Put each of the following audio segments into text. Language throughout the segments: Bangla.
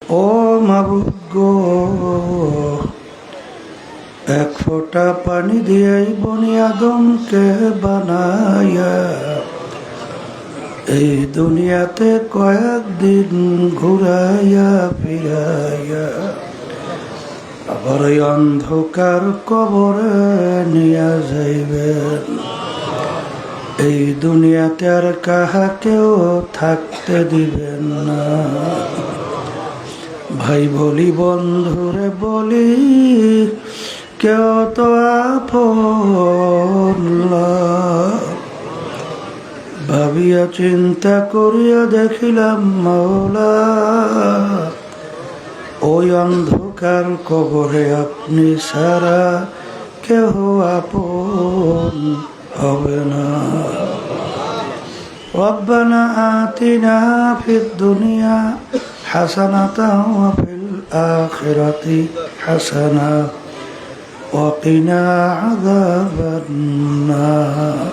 ও মাবুদ গো, এক ফোঁটা পানি দিয়েই বনি আদমকে বানায়া এই দুনিয়াতে কয়েকদিন ঘুরাইয়া ফিরাইয়া আবার এই অন্ধকার কবরে নিয়ে যাইবেন। এই দুনিয়াতে আর কাহাকেও থাকতে দিবেন না। ভাই বলি, বন্ধুরে বলি, কেউ তো আপন লয়। ভাবিয়া চিন্তা করিয়া দেখিলাম মাওলা, ওই অন্ধকার কবরে আপনি ছাড়া কেহ আপন হবে না। রব্বানা আতিনা ফিদ দুনিয়া হাসানাতাও ওয়া ফিল আখিরাতি হাসানা ওয়া কিনা আযাবান নার।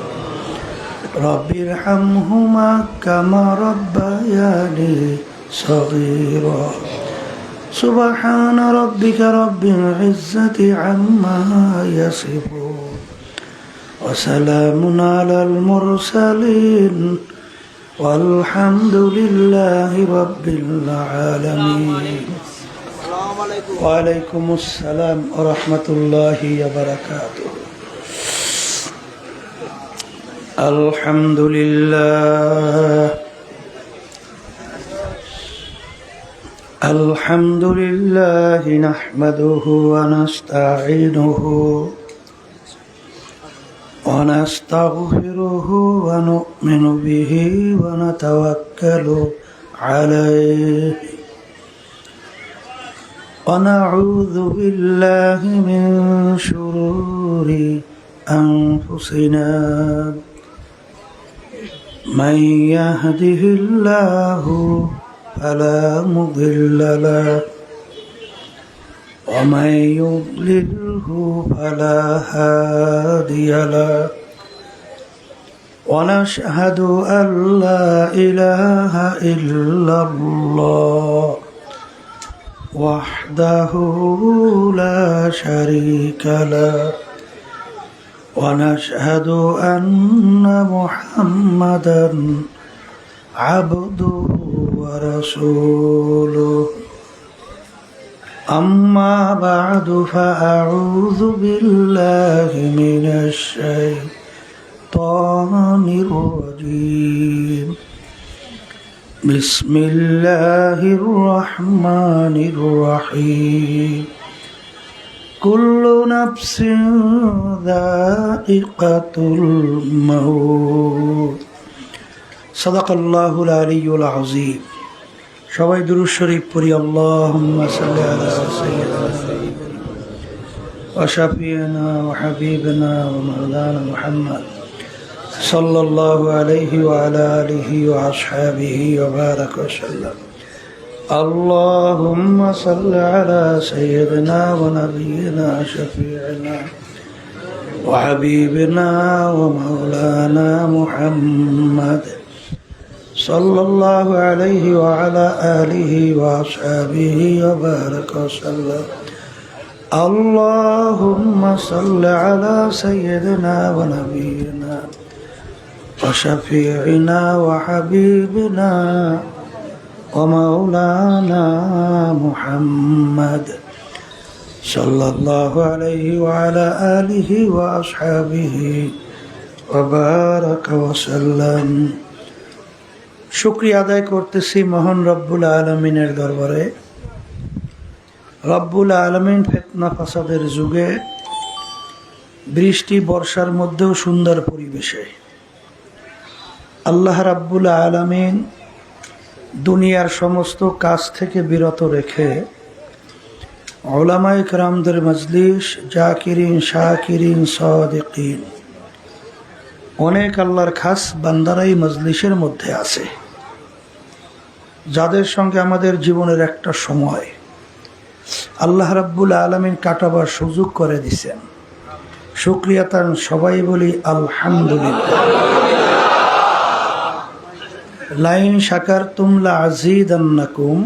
রব্বিরহামহুমা কামা রাব্বায়ানি সগীরা। সুবহানা রাব্বিকা রাব্বিল ইজ্জাতি আম্মা ইয়াসিফুন ওয়া সালামুন আলাল মুরসালিন walhamdulillahi rabbil alamin. Waalaikumsalam assalam wa rahmatullahi wa barakatuh. Alhamdulillah nahmaduhu wa nasta'inuhu ونستغفره ونؤمن به ونتوكل عليه ونعوذ بالله من شرور أنفسنا من يهده الله فلا مضل له ومن يضلله فلا هادي له ونشهد أن لا إله إلا الله وحده لا شريك له ونشهد أن محمدا عبده ورسوله. أما بعد فأعوذ بالله من الشيطان الرجيم. بسم الله الرحمن الرحيم. كل نفس ذائقة الموت. صدق الله العلي العظيم. সবাই দুরূদ শরীফ পড়ি। আল্লাহুম্মা সাল্লি আলা সাইয়্যিদিনা ওয়া শাফিঈনা ওয়া হাবিবিনা ওয়া মাওলানা মুহাম্মদ সাল্লাল্লাহু আলাইহি ওয়া আলা আলিহি ওয়া আসহাবিহি ওয়া বারাকা ওয়া সাল্লাম। আল্লাহুম্মা সাল্লি আলা সাইয়্যিদিনা ওয়া নাবিয়িনা শাফিঈনা ওয়া হাবিবিনা ওয়া মাওলানা মুহাম্মদ صلى الله عليه وعلى آله وأصحابه وبارك وسلم. اللهم صل على سيدنا ونبينا وشفيعنا وحبيبنا ومولانا محمد صلى الله عليه وعلى آله وأصحابه وبارك وسلم. শুকরিয়া আদায় করতেছি মহান রব্বুল আলমিনের দরবারে। রব্বুল আলমিন ফিতনা ফাসাদের যুগে বৃষ্টি বর্ষার মধ্যেও সুন্দর পরিবেশে আল্লাহ রাব্বুল আলমিন দুনিয়ার সমস্ত কাজ থেকে বিরত রেখে উলামায়ে কেরামদের মজলিস, জাকিরিন, শাকিরিন, সাদিকিন, অনেক আল্লাহর খাস বান্দারাই মজলিসের মধ্যে আছে, যাদের সঙ্গে আমাদের জীবনের একটা সময় আল্লাহ রাব্বুল আলামিন কাটাবার সুযোগ করে দিয়েছেন। শুকরিয়া তার সবাই বলি আলহামদুলিল্লাহ। লাইন শাকারতুম লাযীদান্নাকুম,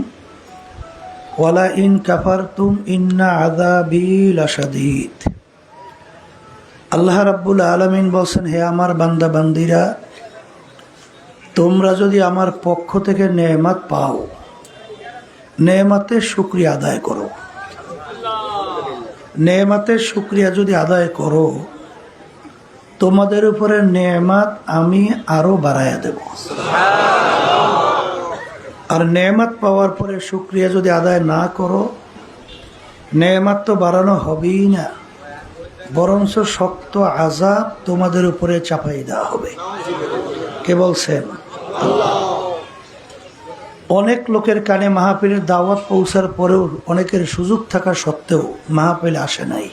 ওয়ালা ইন কাফারতুম ইন্না আযাবি লাশাদীদ। আল্লাহ রাব্বুল আলামিন বলছেন, হে আমার বান্দা বান্দিরা, তোমরা যদি আমার পক্ষ থেকে নেয়ামত পাও, নেয়ামতের শুকরিয়া আদায় করো। নেয়ামতের শুকরিয়া যদি আদায় করো, তোমাদের উপরে নেয়ামত আমি আরো বাড়াইয়া দেব। আর নেয়ামত পাওয়ার পরে শুকরিয়া যদি আদায় না করো, নেয়ামত তো বাড়ানো হবেই না, বরঞ্চ শক্ত আযাব তোমাদের উপরে চাপাই দেওয়া হবে। কে বলছেন? অনেক লোকের কানে মাহফিলের দাওয়াত পৌঁছার পরেও অনেকের সুযোগ থাকা সত্ত্বেও মাহফিলে আসে নাই।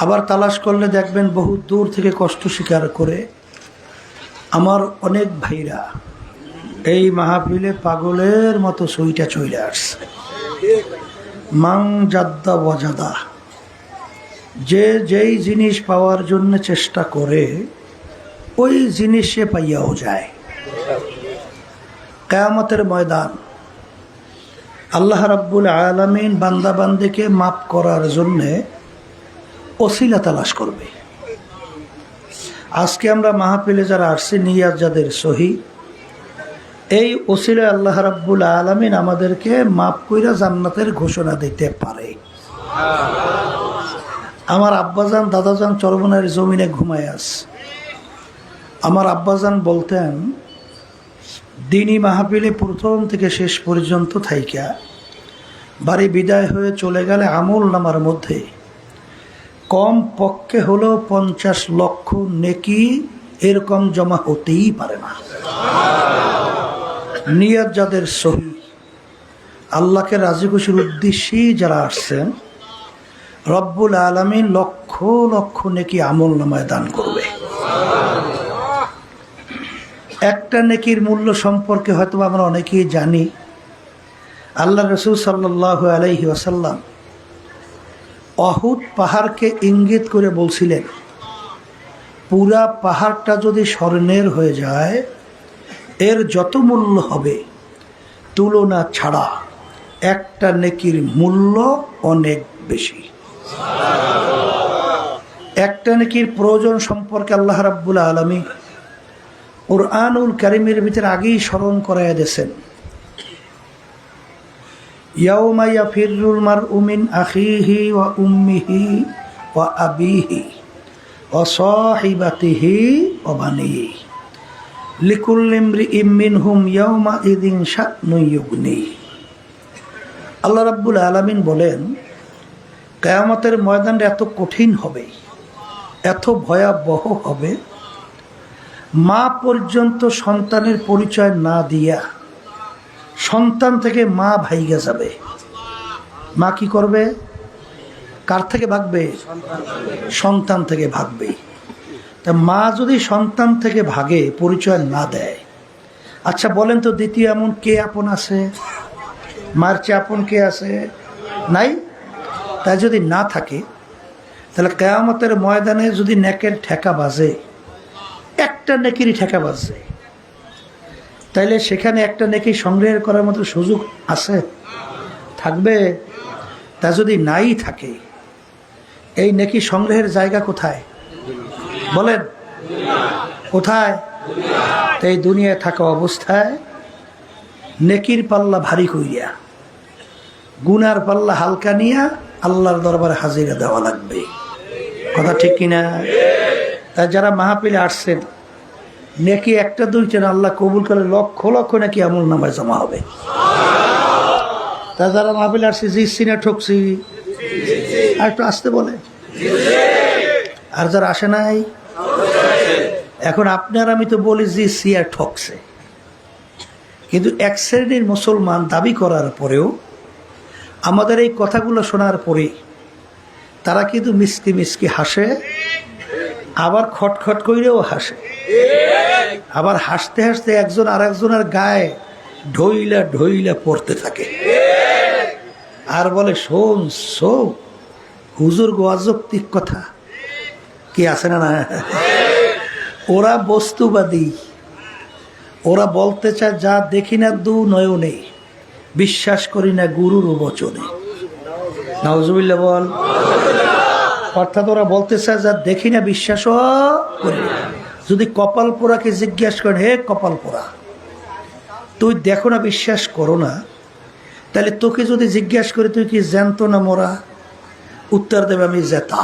আবার তালাশ করলে দেখবেন বহু দূর থেকে কষ্ট স্বীকার করে আমার অনেক ভাইরা এই মাহফিলে পাগলের মতো সইটা চলে আসছে। মাং জাদ্দা ওয়াজাদা, যে যেই জিনিস পাওয়ার জন্য চেষ্টা করে ওই জিনিস সে পাইয়াও যায়। কিয়ামতের ময়দান আল্লাহ রাব্বুল আলামিন বান্দা বান্দিকে মাফ করার জন্যে ওসিলা তালাশ করবে। আজকে আমরা মাহফিলে যারা আসছি, নিয়াত যাদের সহি, এই ওসিলা আল্লাহ রাব্বুল আলামিন আমাদেরকে মাফ কইরা জান্নাতের ঘোষণা দিতে পারে। আমার আব্বাজান দাদাজান চরমনার জমিনে ঘুমায় আছে। আমার আব্বাজান বলতেন, দিনী মাহফিলে প্রথম থেকে শেষ পর্যন্ত থাইকা বাড়ি বিদায় হয়ে চলে গেলে আমল নামার মধ্যে কম পক্ষে হলেও 50 লক্ষ নেকি এরকম জমা হতেই পারে না। নিয়ত যাদের সহি, আল্লাহকে রাজি খুশির উদ্দেশ্যেই যারা আসছেন, রব্বুল আলামিন লক্ষ লক্ষ নেকি আমল নামায় দান করবে। একটা নেকির মূল্য সম্পর্কে হয়তো আমরা অনেকেই জানি। আল্লাহ রাসূল সাল্লাল্লাহু আলাইহি ওয়াসাল্লাম উহুদ পাহাড়কে ইঙ্গিত করে বলছিলেন, পুরা পাহাড়টা যদি স্বর্ণের হয়ে যায়, এর যত মূল্য হবে তুলনা ছাড়া একটা নেকির মূল্য অনেক বেশি। একটা নেকির প্রয়োজন সম্পর্কে আল্লাহ রাব্বুল আলামিন কুরআনুল কারীমের ভিতরে আগেই স্মরণ করাইয়া দিয়েছেন। ইয়াউমা ইয়াফিরুল মারউ মিন আখিহি ওয়া উম্মিহি ওয়া আবিহি ওয়া সাহিবাতিহি ওয়া বানিহি লিকুল্লি ইমরিইম মিনহুম ইয়াউমা ইযিন শা'নুন ইউগনি। আল্লাহ রাব্বুল আলামিন বলেন, কিয়ামতের ময়দানটা এত কঠিন হবে, এত ভয়াবহ হবে, মা পর্যন্ত সন্তানের পরিচয় না দিয়া সন্তান থেকে মা ভাইগা যাবে। মা কি করবে? কার থেকে ভাগবে? সন্তান থেকে ভাগবে। তা মা যদি সন্তান থেকে ভাগে, পরিচয় না দেয়, আচ্ছা বলেন তো দ্বিতীয় এমন কে আপন আছে? মার চেয়ে আপন কে আছে? নাই। তাই যদি না থাকে, তাহলে কিয়ামতের ময়দানে যদি নেকের ঠেকা বাজে, একটা নেকিরই ঠেকা বাজে, তাইলে সেখানে একটা নেকি সংগ্রহ করার মতো সুযোগ আছে? থাকবে? তা যদি নাই থাকে, এই নেকি সংগ্রহের জায়গা কোথায় বলেন? কোথায়? এই দুনিয়ায় থাকা অবস্থায় নেকির পাল্লা ভারী কইরা গুনার পাল্লা হালকা নিয়া আল্লাহর দরবারে হাজিরা দেওয়া লাগবে। কথা ঠিক কিনা? তাই যারা মাহফিলে আসছেন, নেকি একটা দুইটা না, আল্লাহ কবুল করে লক্ষ লক্ষ নাকি আমল নামায় জমা হবে। তা যারা মাহফিলে আসছে, জিতছি না ঠকছি? আর একটু আসতে বলে। আর যারা আসে নাই, এখন আপনার আমি তো বলি জিতছি আর ঠকছে, কিন্তু এক শ্রেণীর মুসলমান দাবি করার পরেও আমাদের এই কথাগুলো শোনার পরে তারা কিন্তু মিসকি মিসকি হাসে, আবার খটখট কইরেও হাসে, আবার হাসতে হাসতে একজন আর একজনের গায়ে ঢইলা ঢইলা পড়তে থাকে, আর বলে শোন শো হুজুর গো অযৌক্তিক কথা কি আছে না? না, ওরা বস্তুবাদী, ওরা বলতে চায় যা দেখি না দু নয়নে, বিশ্বাস করি না গুরুর বচনে। নাউজুবিল্লাহ বল। অর্থাৎ ওরা বলতে চায় যা দেখি না বিশ্বাসও করি না। যদি কপাল পোড়াকে জিজ্ঞাসা করেন, হে কপাল পোড়া, তুই দেখো না বিশ্বাস করো না, তাহলে তোকে যদি জিজ্ঞাসা করি তুই কি জ্যান্ত না মরা, উত্তর দেবে আমি জেতা।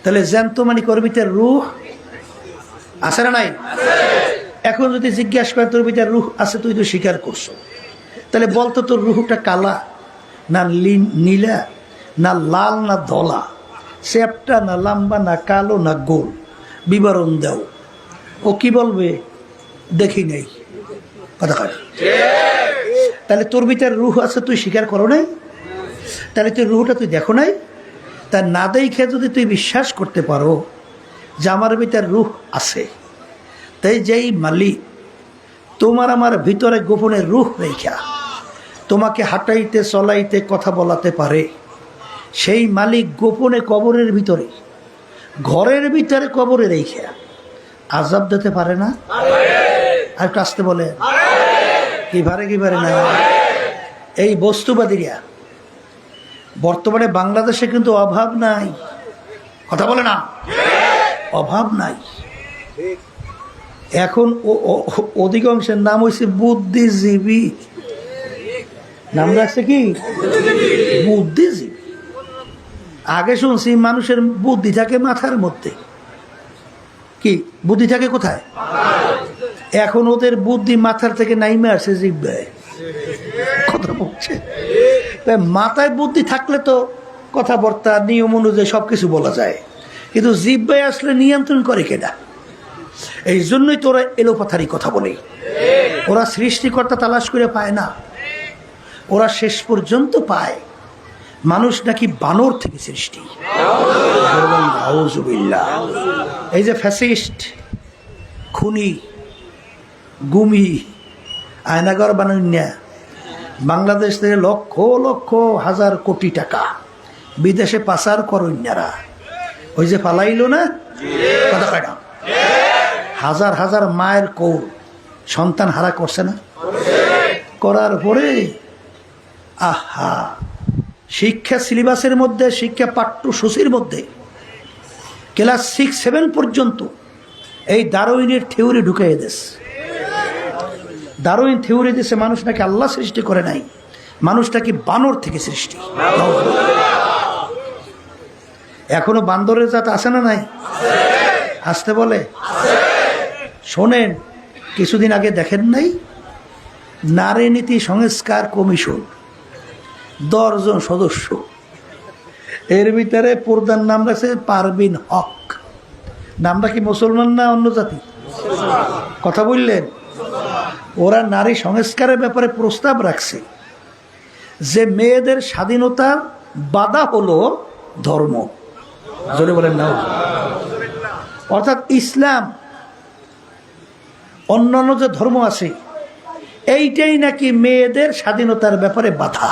তাহলে জ্যান্ত মানে তোর ভিতরে রূহ আছে না নাই? এখন যদি জিজ্ঞাসা করে তোর ভিতরে রূহ আছে, তুই তো স্বীকার করছো, তাহলে বলতো তোর রূহটা কালা না নীলা না লাল না ধলা, চ্যাপটা না লম্বা না কালো না গোল, বিবরণ দাও। ও কি বলবে? দেখি নেই। কথা কয়। তাহলে তোর ভিতরে রূহ আছে, তুই স্বীকার করো নাই, তাহলে তুই রূহটা তুই দেখো নাই। তা না দেখে যদি তুই বিশ্বাস করতে পারো যে আমার ভিতরে রূহ আছে, তাই যেই মালিক তোমার আমার ভিতরে গোপনে রূহ রেখা তোমাকে হাঁটাইতে চলাইতে কথা বলাতে পারে, সেই মালিক গোপনে কবরের ভিতরে ঘরের ভিতরে কবরে রেখা আযাব দিতে পারে না? আর কাছতে বলে কি পারে না? এই বস্তুবাদীরা বর্তমানে বাংলাদেশে কিন্তু অভাব নাই। কথা বলে না, অভাব নাই। এখন অধিকাংশের নাম হয়েছে বুদ্ধিজীবী। নাম রাখছে কি? বুদ্ধিজীবী। আগে শুনছি মানুষের বুদ্ধি থাকে মাথার মধ্যে। কি বুদ্ধি থাকে কোথায়? এখন ওদের বুদ্ধি মাথার থেকে নাইমে আসে জিহ্বায়। কথা বলছে। তাই মাথায় বুদ্ধি থাকলে তো কথাবার্তা নিয়ম অনুযায়ী সবকিছু বলা যায়, কিন্তু জিহ্বায় আসলে নিয়ন্ত্রণ করে কেনা। এই জন্যই তোরা এলোপাথারি কথা বলে। ওরা সৃষ্টিকর্তা তালাশ করে পায় না, ওরা শেষ পর্যন্ত পায় মানুষ নাকি বানর থেকে সৃষ্টি। এই যে ফ্যাসিস্ট, খুনি, গুমি, আয়নাগর বানান্যা বাংলাদেশ থেকে লক্ষ লক্ষ হাজার কোটি টাকা বিদেশে পাচার করন্যারা, ওই যে পালাইল না, কথা কয় না, হাজার হাজার মায়ের কৌর সন্তান হারা করছে না? করার পরে আহা, শিক্ষা সিলেবাসের মধ্যে, শিক্ষা পাঠ্যসূচির মধ্যে ক্লাস 6-7 পর্যন্ত এই ডারউইনের থিওরি ঢুকাই দিস। ডারউইন থিওরি দিছে মানুষ নাকি আল্লাহ সৃষ্টি করে নাই, মানুষটাকে বানর থেকে সৃষ্টি। এখনো বান্দরের জাত আছে না নাই? আসতে বলে। শোনেন, কিছুদিন আগে দেখেন নাই নারী নীতি সংস্কার কমিশন 10 জন সদস্য, এর ভিতরে প্রধান নাম রাখছে পারভিন হক। নামটা কি মুসলমান না অন্য জাতি? কথা বললেন। ওরা নারী সংস্কারের ব্যাপারে প্রস্তাব রাখছে যে মেয়েদের স্বাধীনতার বাধা হলো ধর্ম। জোরে বলেন না। অর্থাৎ ইসলাম, অন্যান্য যে ধর্ম আছে, এইটাই নাকি মেয়েদের স্বাধীনতার ব্যাপারে বাধা।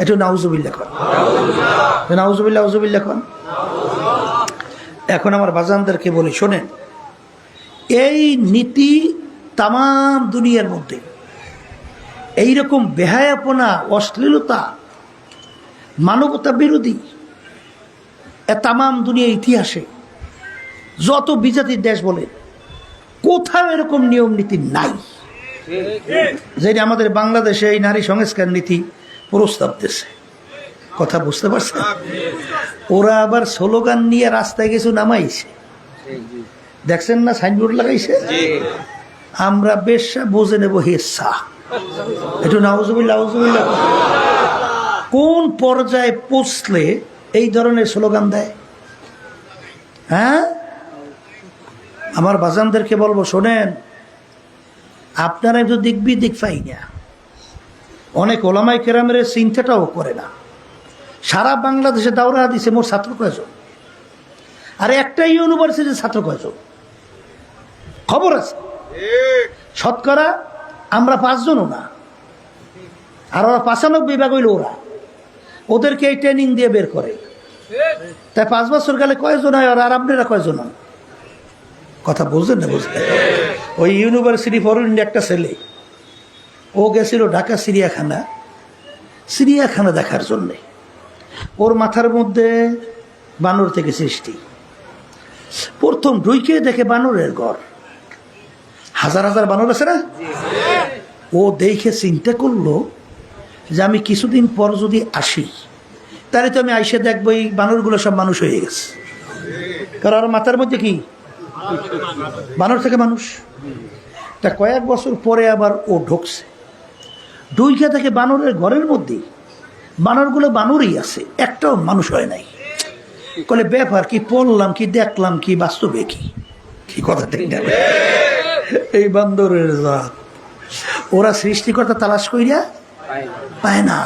একটু নাউজুবিল্লাহ কন, নাউজুবিল্লাহ, নাউজুবিল্লাহ কন। এখন আমার বাজানদেরকে বলি, শোনেন, এই নীতি তাম দুনিয়ার মধ্যে এইরকম বেহায়াপনা, অশ্লীলতা, মানবতা বিরোধী তাম দুনিয়া ইতিহাসে যত বিজাতির দেশ বলে কোথাও এরকম নিয়ম নীতি নাই। যেটা আমাদের বাংলাদেশে এই নারী সংস্কার নীতি প্রস্তাব দিয়েছে। কথা বুঝতে পারছেন? ওরা আবার স্লোগান নিয়ে রাস্তায় কিছু নামাইছে, দেখছেন না? সাইনবোর্ড লাগাইছে, আমরা বেশ্যা বুঝে নেব হেসা। একটু নাউজুবিল্লাহ, নাউজুবিল্লাহ। কোন পর্যায়ে পৌঁছলে এই ধরনের স্লোগান দেয়? হ্যাঁ, আমার বাজানদেরকে বলবো, শোনেন, আপনারা একটু দিক বিদিক পাই না। অনেক ওলামাই কেরামের চিন্তাটাও করে না। সারা বাংলাদেশে দাওরা দিছে, মোর ছাত্র কয়জন? আর একটা ইউনিভার্সিটির ছাত্র কয়জন? খবর আছে শতকরা আমরা 5 জনও না, আর ওরা 95 ভাগ হইল। ওদেরকে এই ট্রেনিং দিয়ে বের করে। তাই 5 বছর গেলে কয়জন হয়? আর আপনারা কয়জন হন? কথা বুঝলেন না? বুঝলেন? ওই ইউনিভার্সিটি ফরেন একটা ছেলে, ও গেছিল ঢাকা চিড়িয়াখানা দেখার জন্যে। ওর মাথার মধ্যে বানর থেকে সৃষ্টি। প্রথম ঢুইকে দেখে বানরের ঘর, হাজার হাজার বানর আছে না। ও দেখে চিন্তা করলো যে আমি কিছুদিন পর যদি আসি তাহলে তো আমি আইসে দেখবো এই বানরগুলো সব মানুষ হয়ে গেছে, কারণ আর মাথার মধ্যে কি বানর থেকে মানুষ। তা কয়েক বছর পরে আবার ও ঢুকছে, ঢুইকে থেকে বানরের ঘরের মধ্যে বানরগুলো বানরই আছে, একটাও মানুষ হয় নাই। বলে ব্যাপার কি, পড়লাম কি, দেখলাম কি, বাস্তবে কি কথা ঠিক না? এই বান্দরের জাত ওরা সৃষ্টিকর্তা তালাশ কইরা পায় না,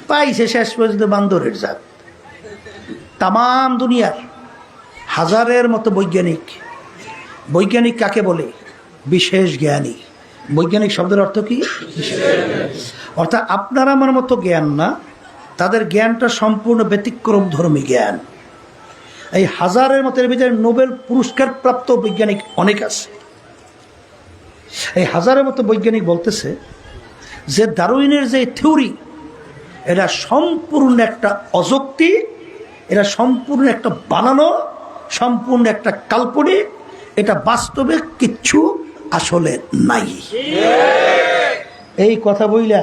পাইছে শেষ পর্যন্ত বান্দরের জাত। তাম দুনিয়ার হাজারের মতো বৈজ্ঞানিক কাকে বলে? বিশেষ জ্ঞানী। বৈজ্ঞানিক শব্দের অর্থ কি? অর্থাৎ আপনার আমার মতো জ্ঞান না, তাদের জ্ঞানটা সম্পূর্ণ ব্যতিক্রম ধর্মী জ্ঞান। এই হাজারের মতের ভিতরে নোবেল পুরস্কার প্রাপ্ত বৈজ্ঞানিক অনেক আছে। এই হাজারের মতো বৈজ্ঞানিক বলতেছে যে ডারউইনের যে থিওরি, এটা সম্পূর্ণ একটা অযৌক্তিক, এটা সম্পূর্ণ একটা বানানো, সম্পূর্ণ একটা কাল্পনিক, এটা বাস্তবে কিচ্ছু আসলে নাই। এই কথা বইলা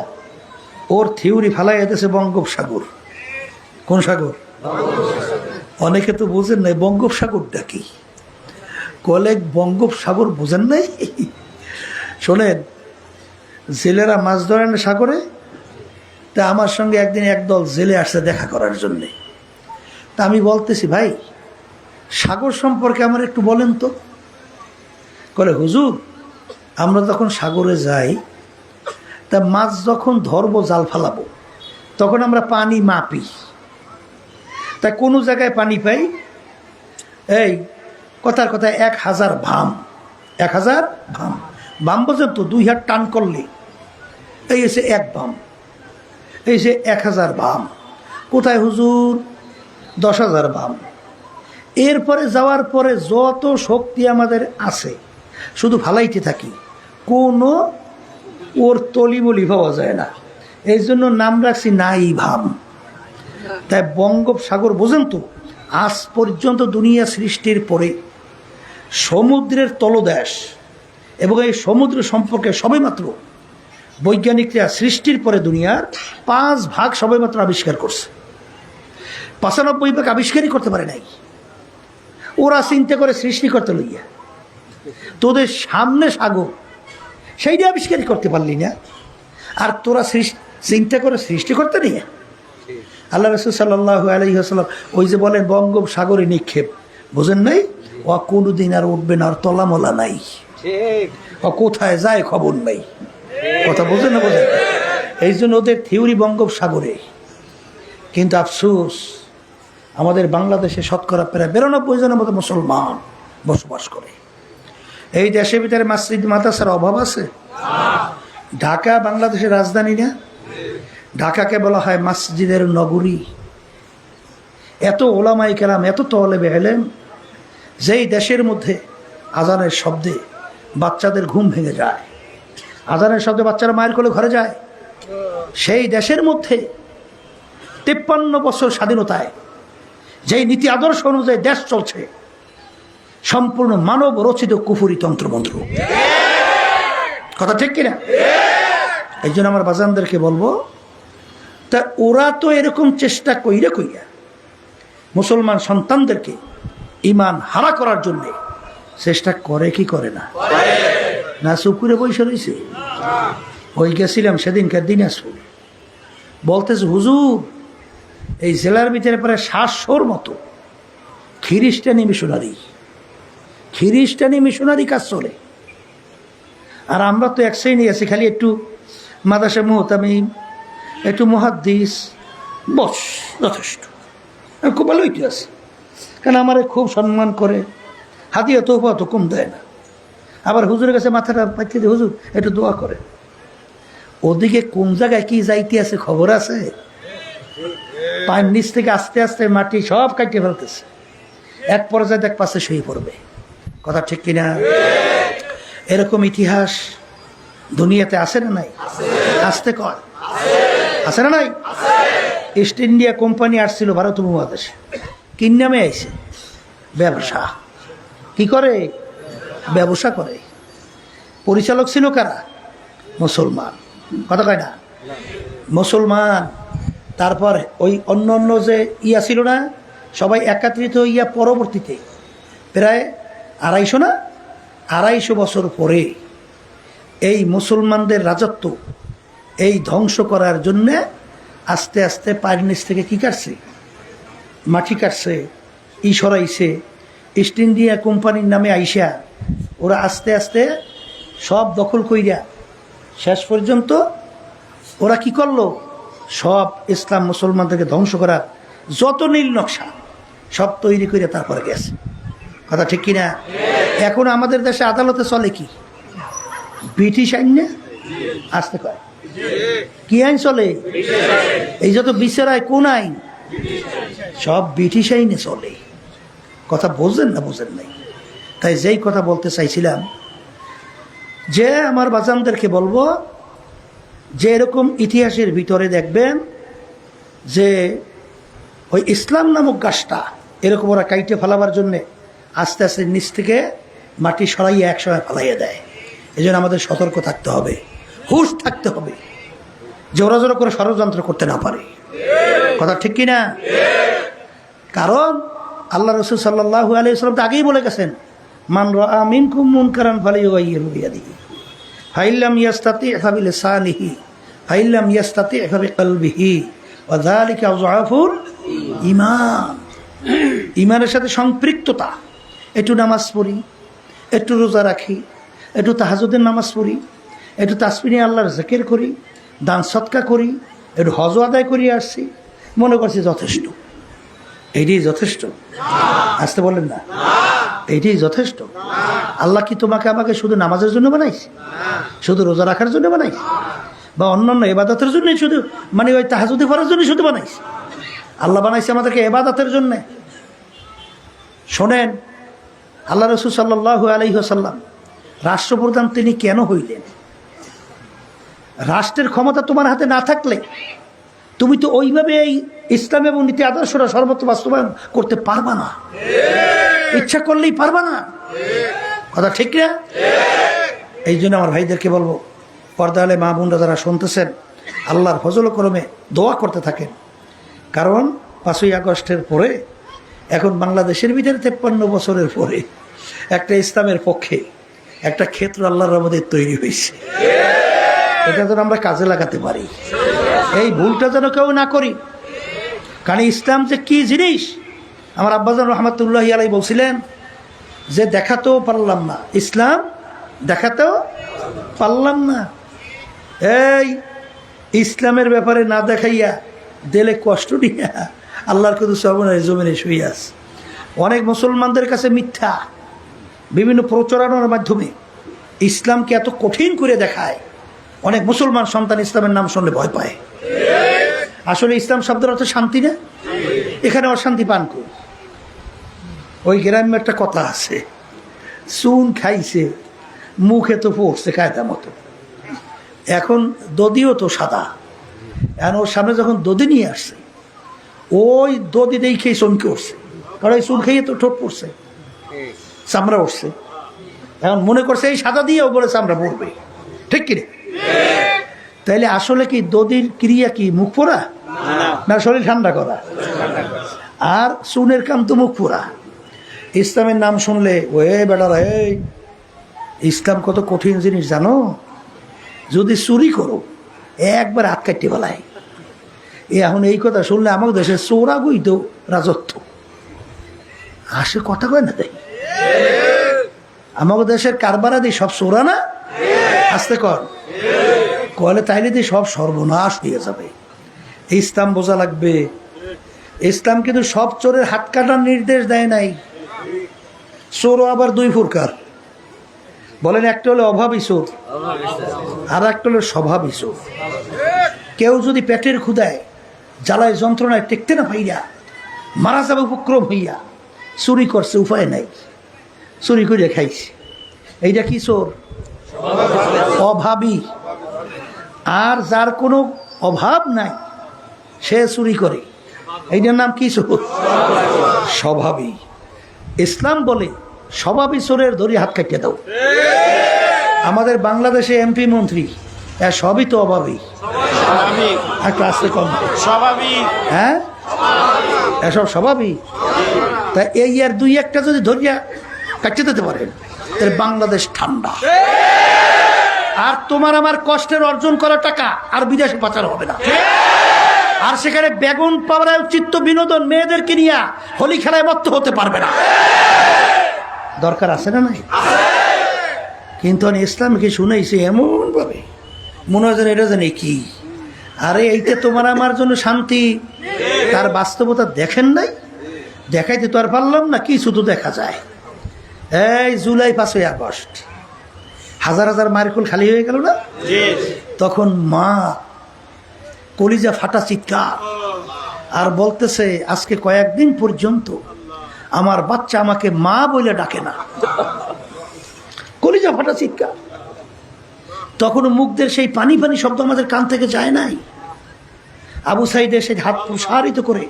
ওর থিওরি ফালাই যেতেছে বঙ্গোপসাগর। কোন সাগর? অনেকে তো বুঝেন নাই বঙ্গোপসাগরটা কি। কলেজ বঙ্গোপসাগর বুঝেন নাই? শোনেন, জেলেরা মাছ ধরেন সাগরে। তা আমার সঙ্গে একদিন একদল জেলে আসছে দেখা করার জন্যে। তা আমি বলতেছি, ভাই সাগর সম্পর্কে আমার একটু বলেন তো। বলে, হুজুর আমরা যখন সাগরে যাই, তা মাছ যখন ধরবো, জাল ফালাবো, তখন আমরা পানি মাপি। তা কোনো জায়গায় পানি পাই এই কথার কথা 1000 ভাম। 1000 ভাম, ভাম বোঝেন তো? 2 হাত টান করলে এই এসে 1 ভাম, এই সে 1000 ভাম। কোথায় হুজুর? 10,000 ভাম। এরপরে যাওয়ার পরে যত শক্তি আমাদের আছে শুধু ফালাইতে থাকি, কোনো ওর তলিবলি পাওয়া যায় না। এই জন্য নাম রাখছি নাই ভাম। তাই বঙ্গোপসাগর বোঝেন তো, আজ পর্যন্ত দুনিয়া সৃষ্টির পরে সমুদ্রের তলদেশ এবং এই সমুদ্র সম্পর্কে সবেমাত্র বৈজ্ঞানিকরা সৃষ্টির পরে দুনিয়ার 5 ভাগ সবেমাত্র আবিষ্কার করছে। 95 ভাগ আবিষ্কারই করতে পারে নাই। ওরা চিন্তা করে সৃষ্টি করতে লইয়া, তোদের সামনে সাগর, সেইটা আবিষ্কারই করতে পারলি না, আর তোরা চিন্তা করে সৃষ্টি করতে নিয়ে। আল্লাহ রাসূল সাল্লাল্লাহু আলাইহি ওয়াসাল্লাম ওই যে বলেন বঙ্গোপসাগরে নিক্ষেপ, বোঝেন নাই? ও কোনোদিন আর উঠবে না, আর তলামলা নাই, ও কোথায় যায় খবর নাই। কথা বোঝেন না? বোঝেন? এই জন্য ওদের থিওরি বঙ্গোপসাগরে। কিন্তু আফসোস, আমাদের বাংলাদেশে শতকরা প্রায় 92 জনের মতো মুসলমান বসবাস করে। এই দেশের ভিতরে মসজিদ মাদ্রাসার অভাব আছে? ঢাকা বাংলাদেশের রাজধানী না? ঢাকাকে বলা হয় মসজিদের নগরী। এত ওলামায়ে কেরাম, এত তলেবে ইলম, যেই দেশের মধ্যে আজানের শব্দে বাচ্চাদের ঘুম ভেঙে যায়, আজানের শব্দে বাচ্চারা মায়ের কোলে ঘরে যায়, সেই দেশের মধ্যে 53 বছর স্বাধীনতায় যেই নীতি আদর্শ অনুযায়ী দেশ চলছে, সম্পূর্ণ মানব রচিত কুফরি তন্ত্রমন্ত্র। কথা ঠিক কিনা? এই জন্য আমার বাজানদেরকে বলবো, তা ওরা তো এরকম চেষ্টা কইরা মুসলমান সন্তানদেরকে ইমান হারা করার জন্যে চেষ্টা করে কি করে না? না চুপুরে বসে রয়েছে? ওই গেছিলাম সেদিনকার দিনাজপুর, বলতেছে হুজুর এই জেলার ভিতরে প্রায় 700-র মতো খ্রিস্টানি মিশনারি কাজ চলে। আর আমরা তো এক শ্রেণী আছি, খালি একটু মাদ্রাসা মুহতামিম, একটু মুহাদ্দিস, বস, যথেষ্ট। আমি খুব ভালোই আছি, কারণ আমার খুব সম্মান করে, হাতিয়া তোফা তো কম দেয় না। আবার হুজুরের কাছে মাথাটা পাঠিয়ে দিয়ে, হুজুর একটু দোয়া করে। ওদিকে কোন জায়গায় কি যাইতে আছে খবর আছে? পায়ের নিচ থেকে আস্তে আস্তে মাটি সব কাটিয়ে ফেলতেছে, এক পর্যায়ে দেখ পাশে শুয়ে পড়বে। কথা ঠিক কিনা? এরকম ইতিহাস দুনিয়াতে আছে না নাই? আসতে কর, আছে না নাই? ইস্ট ইন্ডিয়া কোম্পানি আসছিল ভারত উপমহাদেশে, কি নামে আইছে? ব্যবসা। কি করে? ব্যবসা করে। পরিচালক ছিল কারা? মুসলমান। কথা কয় না? মুসলমান। তারপর ওই অন্য অন্য যে ইয়া ছিল না, সবাই একত্রিত ইয়া পরবর্তীতে প্রায় 250 বছর পরে এই মুসলমানদের রাজত্ব এই ধ্বংস করার জন্যে আস্তে আস্তে পায়ের নিচ থেকে কী কাটছে? মাটি কাটছে, সরাইছে। ইস্ট ইন্ডিয়া কোম্পানির নামে আইসা ওরা আস্তে আস্তে সব দখল কইরা শেষ পর্যন্ত ওরা কি করলো? সব ইসলাম মুসলমানদেরকে ধ্বংস করার যত নীল নকশা সব তৈরি করে তারপরে গেছে। কথা ঠিক কিনা? এখন আমাদের দেশে আদালতে চলে কি? ব্রিটিশ আইন না? আসতে কয় কি আইন চলে? এই যত বিচারায় কোন আইন? সব ব্রিটিশ আইনে চলে। কথা বোঝেন না? বোঝেন নাই? তাই যেই কথা বলতে চাইছিলাম যে আমার বাজানদেরকে বলবো যে এরকম ইতিহাসের ভিতরে দেখবেন যে ওই ইসলাম নামক গাছটা এরকম ওরা কাইটে ফেলাবার জন্যে আস্তে আস্তে নিচ থেকে মাটি সরাইয়া একসময় ফেলাইয়া দেয়। এই জন্য আমাদের সতর্ক থাকতে হবে, হুঁশ থাকতে হবে, যে ওরা যেন করে ষড়যন্ত্র করতে না পারে। কথা ঠিক কিনা? কারণ আল্লাহ রাসূল সাল্লাল্লাহু আলাইহি ওয়াসাল্লাম তো আগেই বলে গেছেন, মান রাআ মিনকুম মুনকারান ফালিয়ুগাইয়িরহু বিয়াদিহি ফাইল্লাম ইয়াস্তাতি' ফাবিলিসানিহি ফাইল্লাম ইয়াস্তাতি' ফাবিকলবিহি ওয়া যালিকা আযআফুল ঈমান। ঈমানের সাথে সম্পৃক্ততা। একটু নামাজ পড়ি, একটু রোজা রাখি, একটু তাহাজ্জুদের নামাজ পড়ি, একটু তাসবিহ আল্লাহর জিকির করি, দান সদকা করি, একটু হজ আদায় করি আসছি, মনে করছি যথেষ্ট। এইটাই যথেষ্ট? আসতে বলেন না, এইটাই যথেষ্ট? আল্লাহ কি তোমাকে আমাকে শুধু নামাজের জন্য বানাইছে? শুধু রোজা রাখার জন্য বানাইছে? বা অন্যান্য ইবাদতের জন্যই শুধু, মানে ওই তাহাজ্জুদ করার জন্য শুধু বানাইছে? আল্লাহ বানাইছে আমাদেরকে ইবাদতের জন্যে। শোনেন, আল্লাহ রাসূল সাল্লাল্লাহু আলাইহি ওয়াসাল্লাম রাষ্ট্রপ্রধান তিনি কেন হইলেন? রাষ্ট্রের ক্ষমতা তোমার হাতে না থাকলে তুমি তো ওইভাবে এই ইসলাম এবং নীতি আদর্শরা সর্বত্র বাস্তবায়ন করতে পারবা না, ইচ্ছা করলেই পারবা না। কথা ঠিক না? এই জন্য আমার ভাইদেরকে বলবো, পর্দা আলে মা বোনরা যারা শুনতেছেন, আল্লাহর ফজল করমে দোয়া করতে থাকেন। কারণ 5ই আগস্টের পরে এখন বাংলাদেশের ভিতরে 53 বছরের পরে একটা ইসলামের পক্ষে একটা ক্ষেত্র আল্লাহর রহমতে তৈরি হয়েছে। এটা যেন আমরা কাজে লাগাতে পারি, এই ভুলটা যেন কেউ না করি। কারণ ইসলাম যে কি জিনিস, আমার আব্বাজান রহমাতুল্লাহি আলাইহি বলছিলেন যে দেখাতেও পারলাম না, ইসলাম দেখাতেও পারলাম না। এই ইসলামের ব্যাপারে না দেখাইয়া দিলে কষ্ট নিয়া আল্লাহর কত সবনের জমিনে শুয়ে আছে। অনেক মুসলমানদের কাছে মিথ্যা বিভিন্ন প্রচারণার মাধ্যমে ইসলামকে এত কঠিন করে দেখায়, অনেক মুসলমান সন্তান ইসলামের নাম শুনলে ভয় পায়। আসলে ইসলাম শব্দের অর্থ শান্তি না, এখানে অশান্তি পান করি। ওই গ্রামে একটা কথা আছে, চুন খাইছে মুখে তো পড়ছে কায়দা মতো। এখন দদিও তো সাদা, এখন ওর সামনে যখন দদি নিয়ে আসছে, ওই দদি দেখেই চমকে উঠছে, কারণ ওই চুন খাইয়ে তো ঠোঁট পড়ছে, চামড়া উঠছে। এখন মনে করছে এই সাদা দিয়েও বলে চামড়া পড়বে, ঠিক কিনা? তাইলে আসলে কি দদির ক্রিয়া কি মুখ পোড়া না শরীর ঠান্ডা করা? আর চুনের কাম তো মুখ পোড়া। ইসলামের নাম শুনলে ওয়ে বেটারা, এই ইসলাম কত কঠিন জিনিস জানো? যদি চুরি করো একবার হাত কাটতে ফেলায়। এখন এই কথা শুনলে আমাদের দেশে চোরাগুই তো রাজত্ব আসে, কথা কয় না? তাই আমাদের দেশের কারবারাদি সব চোরা না? আসতে কর কলে, তাইলে দিয়ে সব সর্বনাশ হয়ে যাবে। ইসলাম বোঝা লাগবে। ইসলাম কিন্তু সব চোরের হাত কাটার নির্দেশ দেয় নাই। চোরও আবার 2 প্রকার বলেন, একটা হলো অভাবী চোর, আর একটা হলো স্বভাবী চোর। কেউ যদি পেটের ক্ষুধায় জ্বালায় যন্ত্রণায় টেকতে না পাইয়া মারা যাবে উপক্রম হইয়া চুরি করছে, উপায় নাই, চুরি করে খাইছে, এইটা কি চোর? অভাবী। আর যার কোনো অভাব নাই সে চুরি করে, এইটার নাম কি চোর? স্বভাবী। ইসলাম বলে স্বভাবী চোরের ধরি হাত কাটিয়ে দাও। আমাদের বাংলাদেশে এমপি মন্ত্রী এর সবই তো অভাবী, একটা আসতে কম স্বাভাবিক। হ্যাঁ, এসব স্বভাবই। তা এই আর দুই একটা যদি ধরিয়া কাটিয়ে দিতে পারেন তাহলে বাংলাদেশ ঠান্ডা। আর তোমার আমার কষ্টের অর্জন করা টাকা আর বিদেশে পাচার হবে না। আর সেখানে বেগুন পাওয়ার চিত্ত বিনোদন মেয়েদেরকে নিয়ে হোলি খেলায় মত্ত হতে পারবে না। দরকার আছে না নাই? কিন্তু আমি ইসলামকে শুনেছি এমন ভাবে মনে হয় এটা জানি কি, আরে এইটা তোমার আমার জন্য শান্তি, তার বাস্তবতা দেখেন নাই? দেখাইতে তো আর পারলাম না, কি শুধু দেখা যায়। এই জুলাই 5ই আগস্ট হাজার হাজার মারকুল খালি হয়ে গেল না? তখন মা কলিজা ফাটা চিৎকার আর বলতেছে আজকে কয়েকদিন পর্যন্ত আমার বাচ্চা আমাকে মা বলে ডাকে না। কলিজা ফাটা চিৎকার। তখন মুখদের সেই পানি পানি শব্দ আমাদের কান থেকে যায় নাই। আবু সাইদের সেই হাত প্রসারিত করে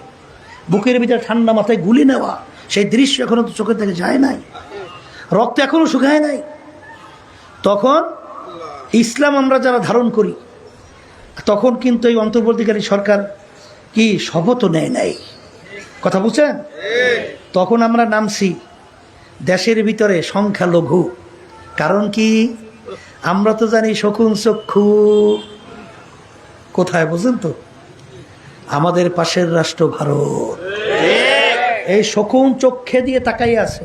বুকের ভিতরে ঠান্ডা মাথায় গুলি নেওয়া সেই দৃশ্য এখনো তো চোখের থেকে যায় নাই, রক্ত এখনো শুকায় নাই। তখন ইসলাম আমরা যারা ধারণ করি তখন কিন্তু এই অন্তর্বর্তীকারী সরকার কি শপথও নেয় নাই, কথা বুঝছেন? তখন আমরা নামছি দেশের ভিতরে সংখ্যালঘু। কারণ কি? আমরা তো জানি শকুন চক্ষু কোথায়, বুঝেন তো? আমাদের পাশের রাষ্ট্র ভারত এই শকুন চক্ষে দিয়ে তাকাই আছে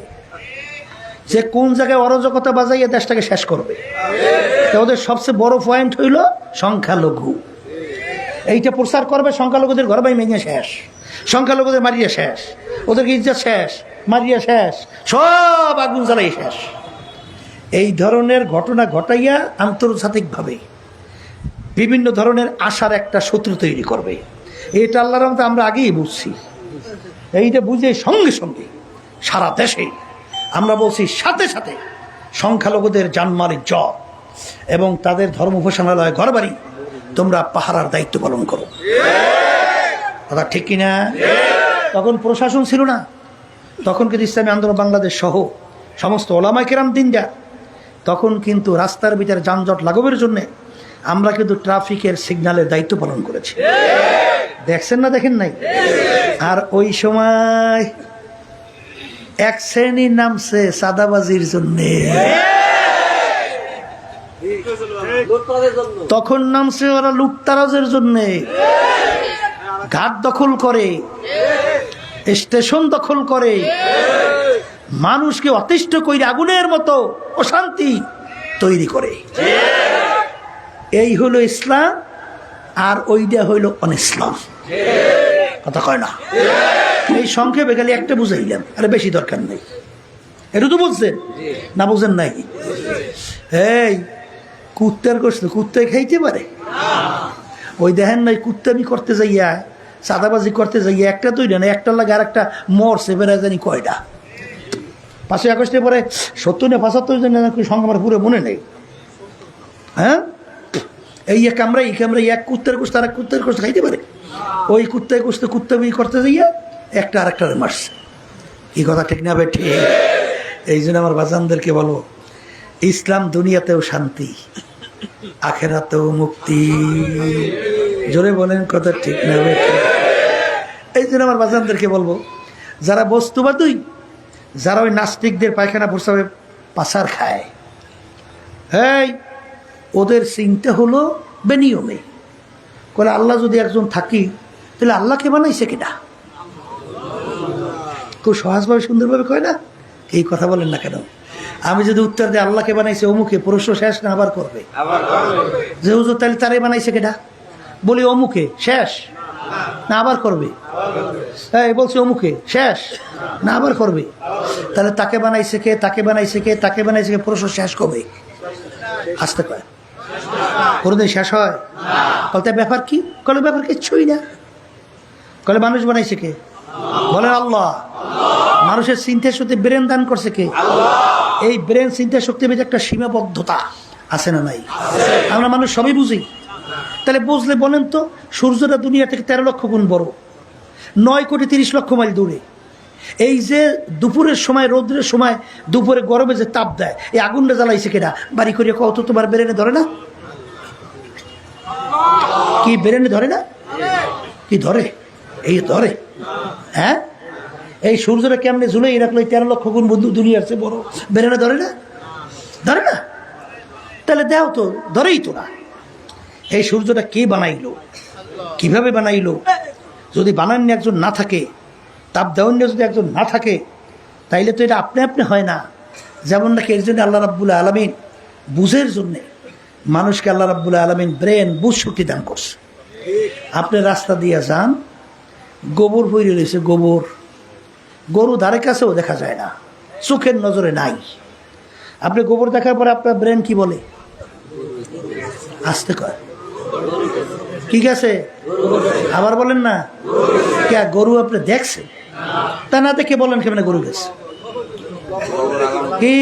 যে কোন জায়গায় অরাজকতা বাজাইয়া দেশটাকে শেষ করবে। ওদের সবচেয়ে বড় পয়েন্ট হইল সংখ্যালঘু। এইটা প্রচার করবে, সংখ্যালঘুদের ঘর বাই মেঙে শেষ, সংখ্যালঘুদের মারিয়া শেষ, ওদেরকে ইজ্জত শেষ, মারিয়া শেষ, সব আগুন জ্বালাই শেষ। এই ধরনের ঘটনা ঘটাইয়া আন্তর্জাতিকভাবে বিভিন্ন ধরনের আশার একটা শত্রু তৈরি করবে। এটা আল্লাহর রহমতে আমরা আগেই বুঝছি। এইটা বুঝে সঙ্গে সঙ্গে সারা দেশে আমরা বলছি সাথে সাথে সংখ্যালঘুদের জানমাল ইজ্জত এবং তাদের ধর্ম উপাসনালয় ঘরবাড়ি তোমরা পাহারার দায়িত্ব পালন করো। কথা ঠিক কিনা? তখন প্রশাসন ছিল না, তখন কিন্তু ইসলামী আন্দোলন বাংলাদেশ সহ সমস্ত ওলামায়ে কেরাম দিনদার। তখন কিন্তু রাস্তার ভিতরে যানজট লাঘবের জন্যে আমরা কিন্তু ট্রাফিকের সিগন্যালের দায়িত্ব পালন করেছি। দেখছেন না দেখেন নাই? আর ওই সময় এক শ্রেণী নামছে চাঁদাবাজির জন্যে, তখন নামছে ওরা লুটতারাজের জন্যে। ঘাট দখল করে, স্টেশন দখল করে, মানুষকে অতিষ্ঠ করে আগুনের মতো অশান্তি তৈরি করে। এই হলো ইসলাম, আর ওইটা হইল অনিসলাম। কথা কয় না? এই সংক্ষেপে গেলে একটা বুঝাইলাম, আরে বেশি দরকার নেই। এটা তো বুঝছেন না? বুঝেন নাই? এই কুত্তার গোশত কুত্তায় খাইতে পারে? ওই দেখেন নাই কুত্তামি করতে যাইয়া, চাঁদাবাজি করতে যাইয়া একটা তৈরি না, একটা লাগে আর একটা মরছে বেড়া জানি কয়টা। 5ই আগস্টের পরে 70 না 75 জন সংখ্যা আমার পুরো মনে নেই। হ্যাঁ, এই কামরা এই কামরা এক কুত্তার গোশত আর এক কুত্তার গোশত খাইতে পারে? ওই কুত্তায় গোশত কুত্তামি করতে যাইয়া একটা আর একটা মারছে। এই কথা ঠিক না বেঠে? এই জন্য আমার বাজানদেরকে বলো, ইসলাম দুনিয়াতেও শান্তি, আখেরাতেও মুক্তি। জোরে বলেন কথা ঠিক না বেঠে? এই জন্য আমার বাজানদেরকে বলবো, যারা বস্তুবাদী, যারা ওই নাস্তিকদের পায়খানা প্রস্রাবে পাচার খায়, এই ওদের চিন্তা হলো বেনিয়মে। বলে আল্লাহ যদি একজন থাকি তাহলে আল্লাহকে বানাইছে কেনা? খুব সহজভাবে সুন্দরভাবে কয় না? এই কথা বলেন না কেন? আমি যদি উত্তর দিই আল্লাহকে বানাইছে অমুকে, প্রশ্ন শেষ না আবার করবে যে হুজুর তাহলে তারে বানাইছে কেনা? বলি অমুকে, শেষ না আবার করবে? এই বলছি অমুকে, শেষ না আবার করবে? তাহলে তাকে বানাইছে কে, তাকে বানাইছে কে, তাকে বানাইছে কে, প্রশ্ন শেষ কবে? আসতে পারে কোনোদিন শেষ হয়? বলতে ব্যাপার কি? কলে ব্যাপার কিচ্ছুই না। কলে মানুষ বানাইছে কে? বলেন আল্লাহ। মানুষের চিন্তা শক্তি ব্রেন দান করছে কে? এই ব্রেন চিন্তা শক্তির ভিতরে একটা সীমাবদ্ধতা আছে না নাই? আমরা মানুষ সবই বুঝি। তাহলে বুঝলে বলেন তো, সূর্যটা দুনিয়া থেকে 13 লক্ষ গুণ বড়, 9,30,00,000 মাইল দূরে। এই যে দুপুরের সময়, রৌদ্রের সময়, দুপুরে গরমে যে তাপ দেয়, এই আগুনটা জ্বালাইছে কেনা? বাড়ি করিয়া কত তোমার ব্রেনে ধরে না? কি ব্রেনে ধরে না? কি ধরে? এই ধরে। হ্যাঁ, এই সূর্যটা কেমনে ঝুলেই রাখলো 13 লক্ষ গুণ বন্ধু দুনিয়ার চেয়ে বড়, ব্রেনে ধরে না? ধরে না? তাহলে দেও তো, ধরেই তো না। এই সূর্যটা কে বানাইলো, কিভাবে বানাইলো? যদি বানান্য একজন না থাকে, তাপ দেওয়ান্য যদি একজন না থাকে, তাইলে তো এটা আপনি আপনি হয় না। যেমন নাকি এর জন্য আল্লাহ রাব্বুল আলামিন বুঝের জন্যে মানুষকে আল্লাহ রাব্বুল আলামিন ব্রেন, বুঝ শক্তি দান করছে। আপনি রাস্তা দিয়ে যান, গোবর হয়ে রয়েছে, গোবর, গরু ধারে কাছেও দেখা যায় না, চোখের নজরে নাই। আপনি গোবর দেখার পরে আপনার ব্রেন কি বলে? আসতে কয় কি গেছে? আবার বলেন না, কে গরু আপনি দেখছে? তা না দেখে বলেন কেমন গরু গেছে? কি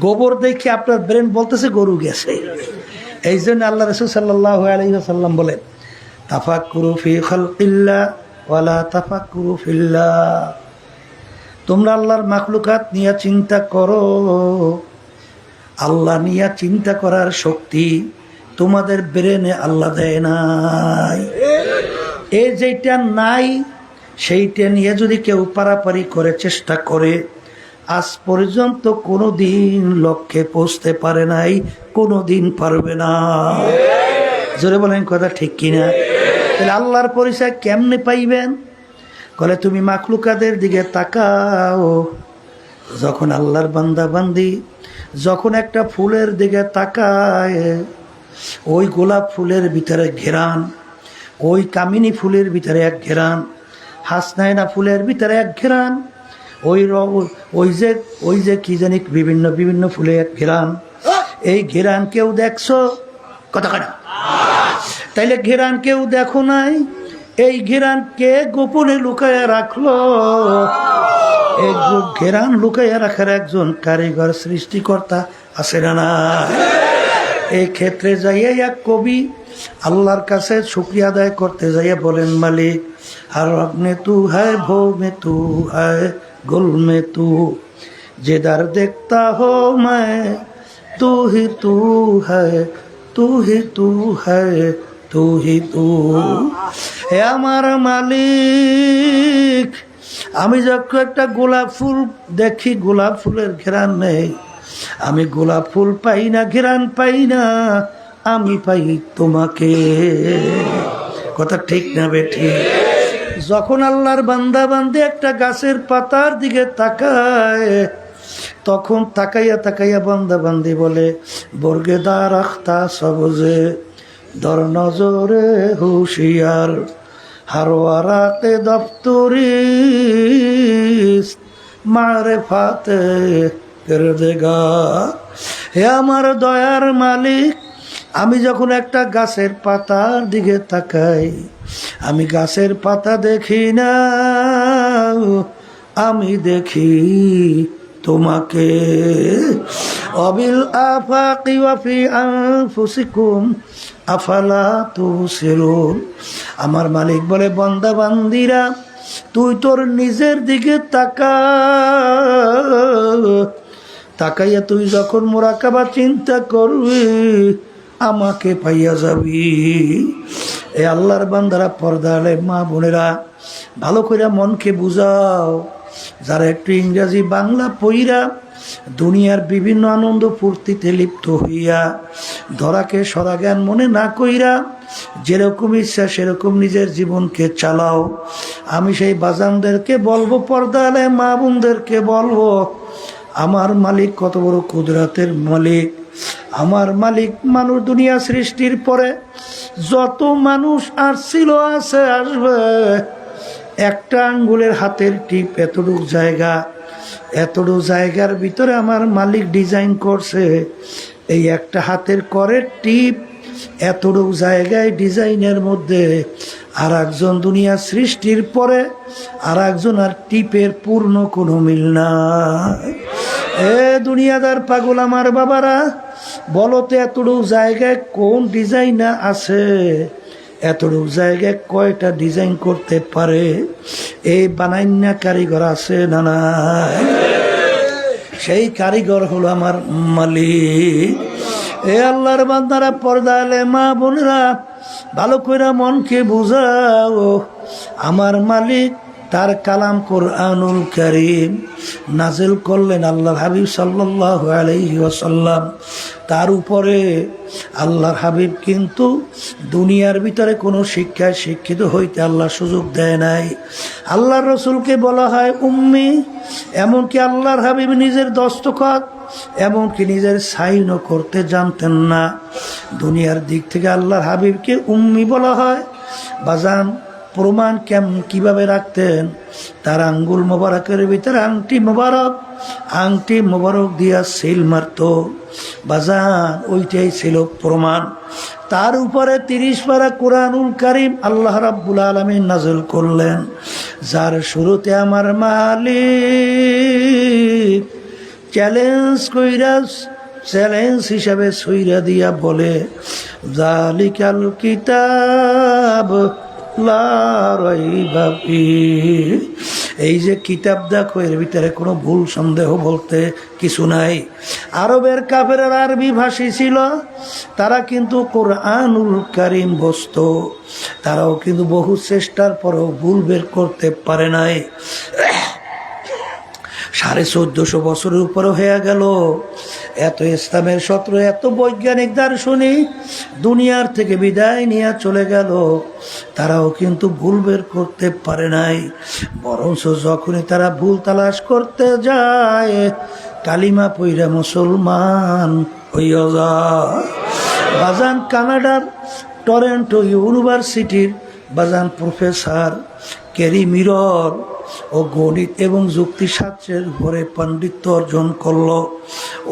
গোবর দেখে আপনার ব্রেন বলতেছে গরু গেছে। এই জন্য আল্লাহ রাসূল সাল্লাল্লাহু আলাইহি ওয়াসাল্লাম বলেন, তাফাক্কুরু ফি খালকিল্লাহ ওয়ালা তাফাক্কুরু ফিল্লাহ। তোমরা আল্লাহর মাখলুকাত নিয়ে চিন্তা করো, আল্লাহ নিয়ে চিন্তা করার শক্তি তোমাদের ব্রেনে আল্লাহ দেয় নাই। এই যেটা নাই সেইটা নিয়ে যদি কেউ পারাপারি করে চেষ্টা করে, আজ পর্যন্ত কোনো দিন লক্ষ্যে পৌঁছতে পারে নাই, কোনো দিন পারবে না। জোরে বলেন কথা ঠিক কিনা? তাহলে আল্লাহর পরিচয় কেমনে পাইবেন? বলে তুমি মাখলুকাদের দিকে তাকাও। যখন আল্লাহর বান্দা বান্দি যখন একটা ফুলের দিকে তাকায়, ওই গোলাপ ফুলের ভিতরে ঘেরান, ওই কামিনী ফুলের ভিতরে এক ঘেরান, হাসনায়না ফুলের ভিতরে এক ঘেরান, ওই যে কি জানি বিভিন্ন বিভিন্ন ফুলে এক ঘেরান। এই ঘেরান কেউ দেখছো? কথা কয় না? তাইলে ঘেরান কেউ দেখো নাই, এই ঘেরান কে গোপনে লুকায়া রাখলো? এই ঘেরান লুকাইয়া রাখার একজন কারিগর, সৃষ্টিকর্তা আছে না? এই ক্ষেত্রে যাইয়া এক কবি আল্লাহর কাছে শুকরিয়া আদায় করতে যাইয়া বলেন, মালিক আর মে তু হ্যায়, ভো মে তু হ্যায়, গুল মে তু, যেদার দেখতা হো मैं तू ही तू है, तू ही तू है, तू ही तू। হে আমার মালিক, আমি যখন একটা গোলাপ ফুল দেখি, গোলাপ ফুলের ঘেরান নেই, আমি গোলাপ ফুল পাই না, ঘেরান পাই না, আমি পাই তোমাকে। কথা ঠিক না বেঠি? যখন আল্লাহর বান্দা বান্দি একটা গাছের পাতার দিকে তাকায়, তখন তাকাইয়া তাকাইয়া বান্দা বান্দি বলে, বর্গেদার আখতা সবজে দর নজরে হুশিয়ার, হারওয়ারাতে দফতরি মারেফাতে দেগা। হে আমার দয়ার মালিক, আমি যখন একটা গাছের পাতার দিকে তাকাই, আমি গাছের পাতা দেখি না, আমি দেখি তোমাকে। অবিল আফাকি ওয়া ফি আনফুসিকুম আফালা তুবসিরুন। আমার মালিক বলে, বান্দা বান্দিরা তুই তোর নিজের দিকে তাকা, তাকাইয়া তুই যখন মুরাকাবা চিন্তা করবি, আমাকে পাইয়া যাবি। এ আল্লাহর বান্দারা, পর্দালে মা বোনেরা, ভালো করে মনকে বুঝাও। যারা একটু ইংরাজি বাংলা পইরা দুনিয়ার বিভিন্ন আনন্দ ফুর্তিতে লিপ্ত হইয়া ধরাকে সরা জ্ঞান মনে না কইরা যেরকম ইচ্ছা সেরকম নিজের জীবনকে চালাও। আমি সেই বাজানদেরকে বলবো, পর্দালে মা বোনদেরকে বলবো, আমার মালিক কত বড় কুদরতের মালিক। আমার মালিক মানুষ দুনিয়া সৃষ্টির পরে যত মানুষ আসছিল, আছে, আসবে, একটা আঙ্গুলের হাতের টিপ এতটুকু জায়গা, এতটুকু জায়গার ভিতরে আমার মালিক ডিজাইন করছে। এই একটা হাতের করের টিপ এতটুকু জায়গায় ডিজাইনের মধ্যে আর একজন দুনিয়া সৃষ্টির পরে আর একজন আর টিপের পূর্ণ কোনো মিল নাই। এ দুনিয়াদার পাগল আমার বাবারা, বলো তো এতটুকু জায়গায় কোন ডিজাইন আছে? এতটুকু জায়গায় কয়টা ডিজাইন করতে পারে? এই বানাইনা কারিগর আছে না নাই? সেই কারিগর হলো আমার মালিক। এ আল্লাহর বান্দারা, পর্দা আলে মা বোনেরা, ভালো করে মনকে বুঝাও। আমার মালিক তার কালাম কোরআনুল কারীম নাজিল করলেন আল্লাহর হাবিব সাল্লাল্লাহু আলাইহি ওয়াসাল্লাম। তার উপরে আল্লাহর হাবিব কিন্তু দুনিয়ার ভিতরে কোনো শিক্ষায় শিক্ষিত হইতে আল্লাহ সুযোগ দেয় নাই। আল্লাহর রসুলকে বলা হয় উম্মি, এমনকি আল্লাহর হাবিব নিজের দস্তখত এমনকি নিজের সাইনও করতে জানতেন না। দুনিয়ার দিক থেকে আল্লাহর হাবিবকে উম্মি বলা হয়। বাজান, প্রমাণ কিভাবে রাখতেন? তার আঙ্গুল মোবারকের ভিতরে আংটি মোবারক দিয়া সিল মারত। বাজান, ওইটাই ছিল প্রমাণ। তার উপরে 30 পারা কোরআনুল কারীম আল্লাহ রাব্বুল আলামিন নাযিল করলেন, যার শুরুতে আমার মালিক চ্যালেঞ্জ হিসাবে সইরা দিয়া বলে, যালিকাল কিতাব লা রাইবা ফীহ। এই যে কিতাব দেখো, এর ভিতরে কোনো ভুল সন্দেহ বলতে কিছু নাই। আরবের কাফেররা আরবি ভাষী ছিল, তারা কিন্তু কোরআনুল কারীম বসত। তারাও কিন্তু বহু চেষ্টার পরেও ভুল বের করতে পারে নাই। 1450 বছরের উপরে হয়ে গেল। এত ইসলামের শত্রু, এত বৈজ্ঞানিক দার্শনিক দুনিয়ার থেকে বিদায় নিয়ে চলে গেল, তারাও কিন্তু ভুল বের করতে পারে নাই। বরঞ্চ যখনই তারা ভুল তালাশ করতে যায়, কালিমা পইরা মুসলমান হইয়া যায়। বাজান, কানাডার টরেন্টো ইউনিভার্সিটির বাজান প্রফেসর ক্যারি মিরর ও গণিত এবং যুক্তিশাস্ত্রের উপরে পাণ্ডিত্য অর্জন করলো।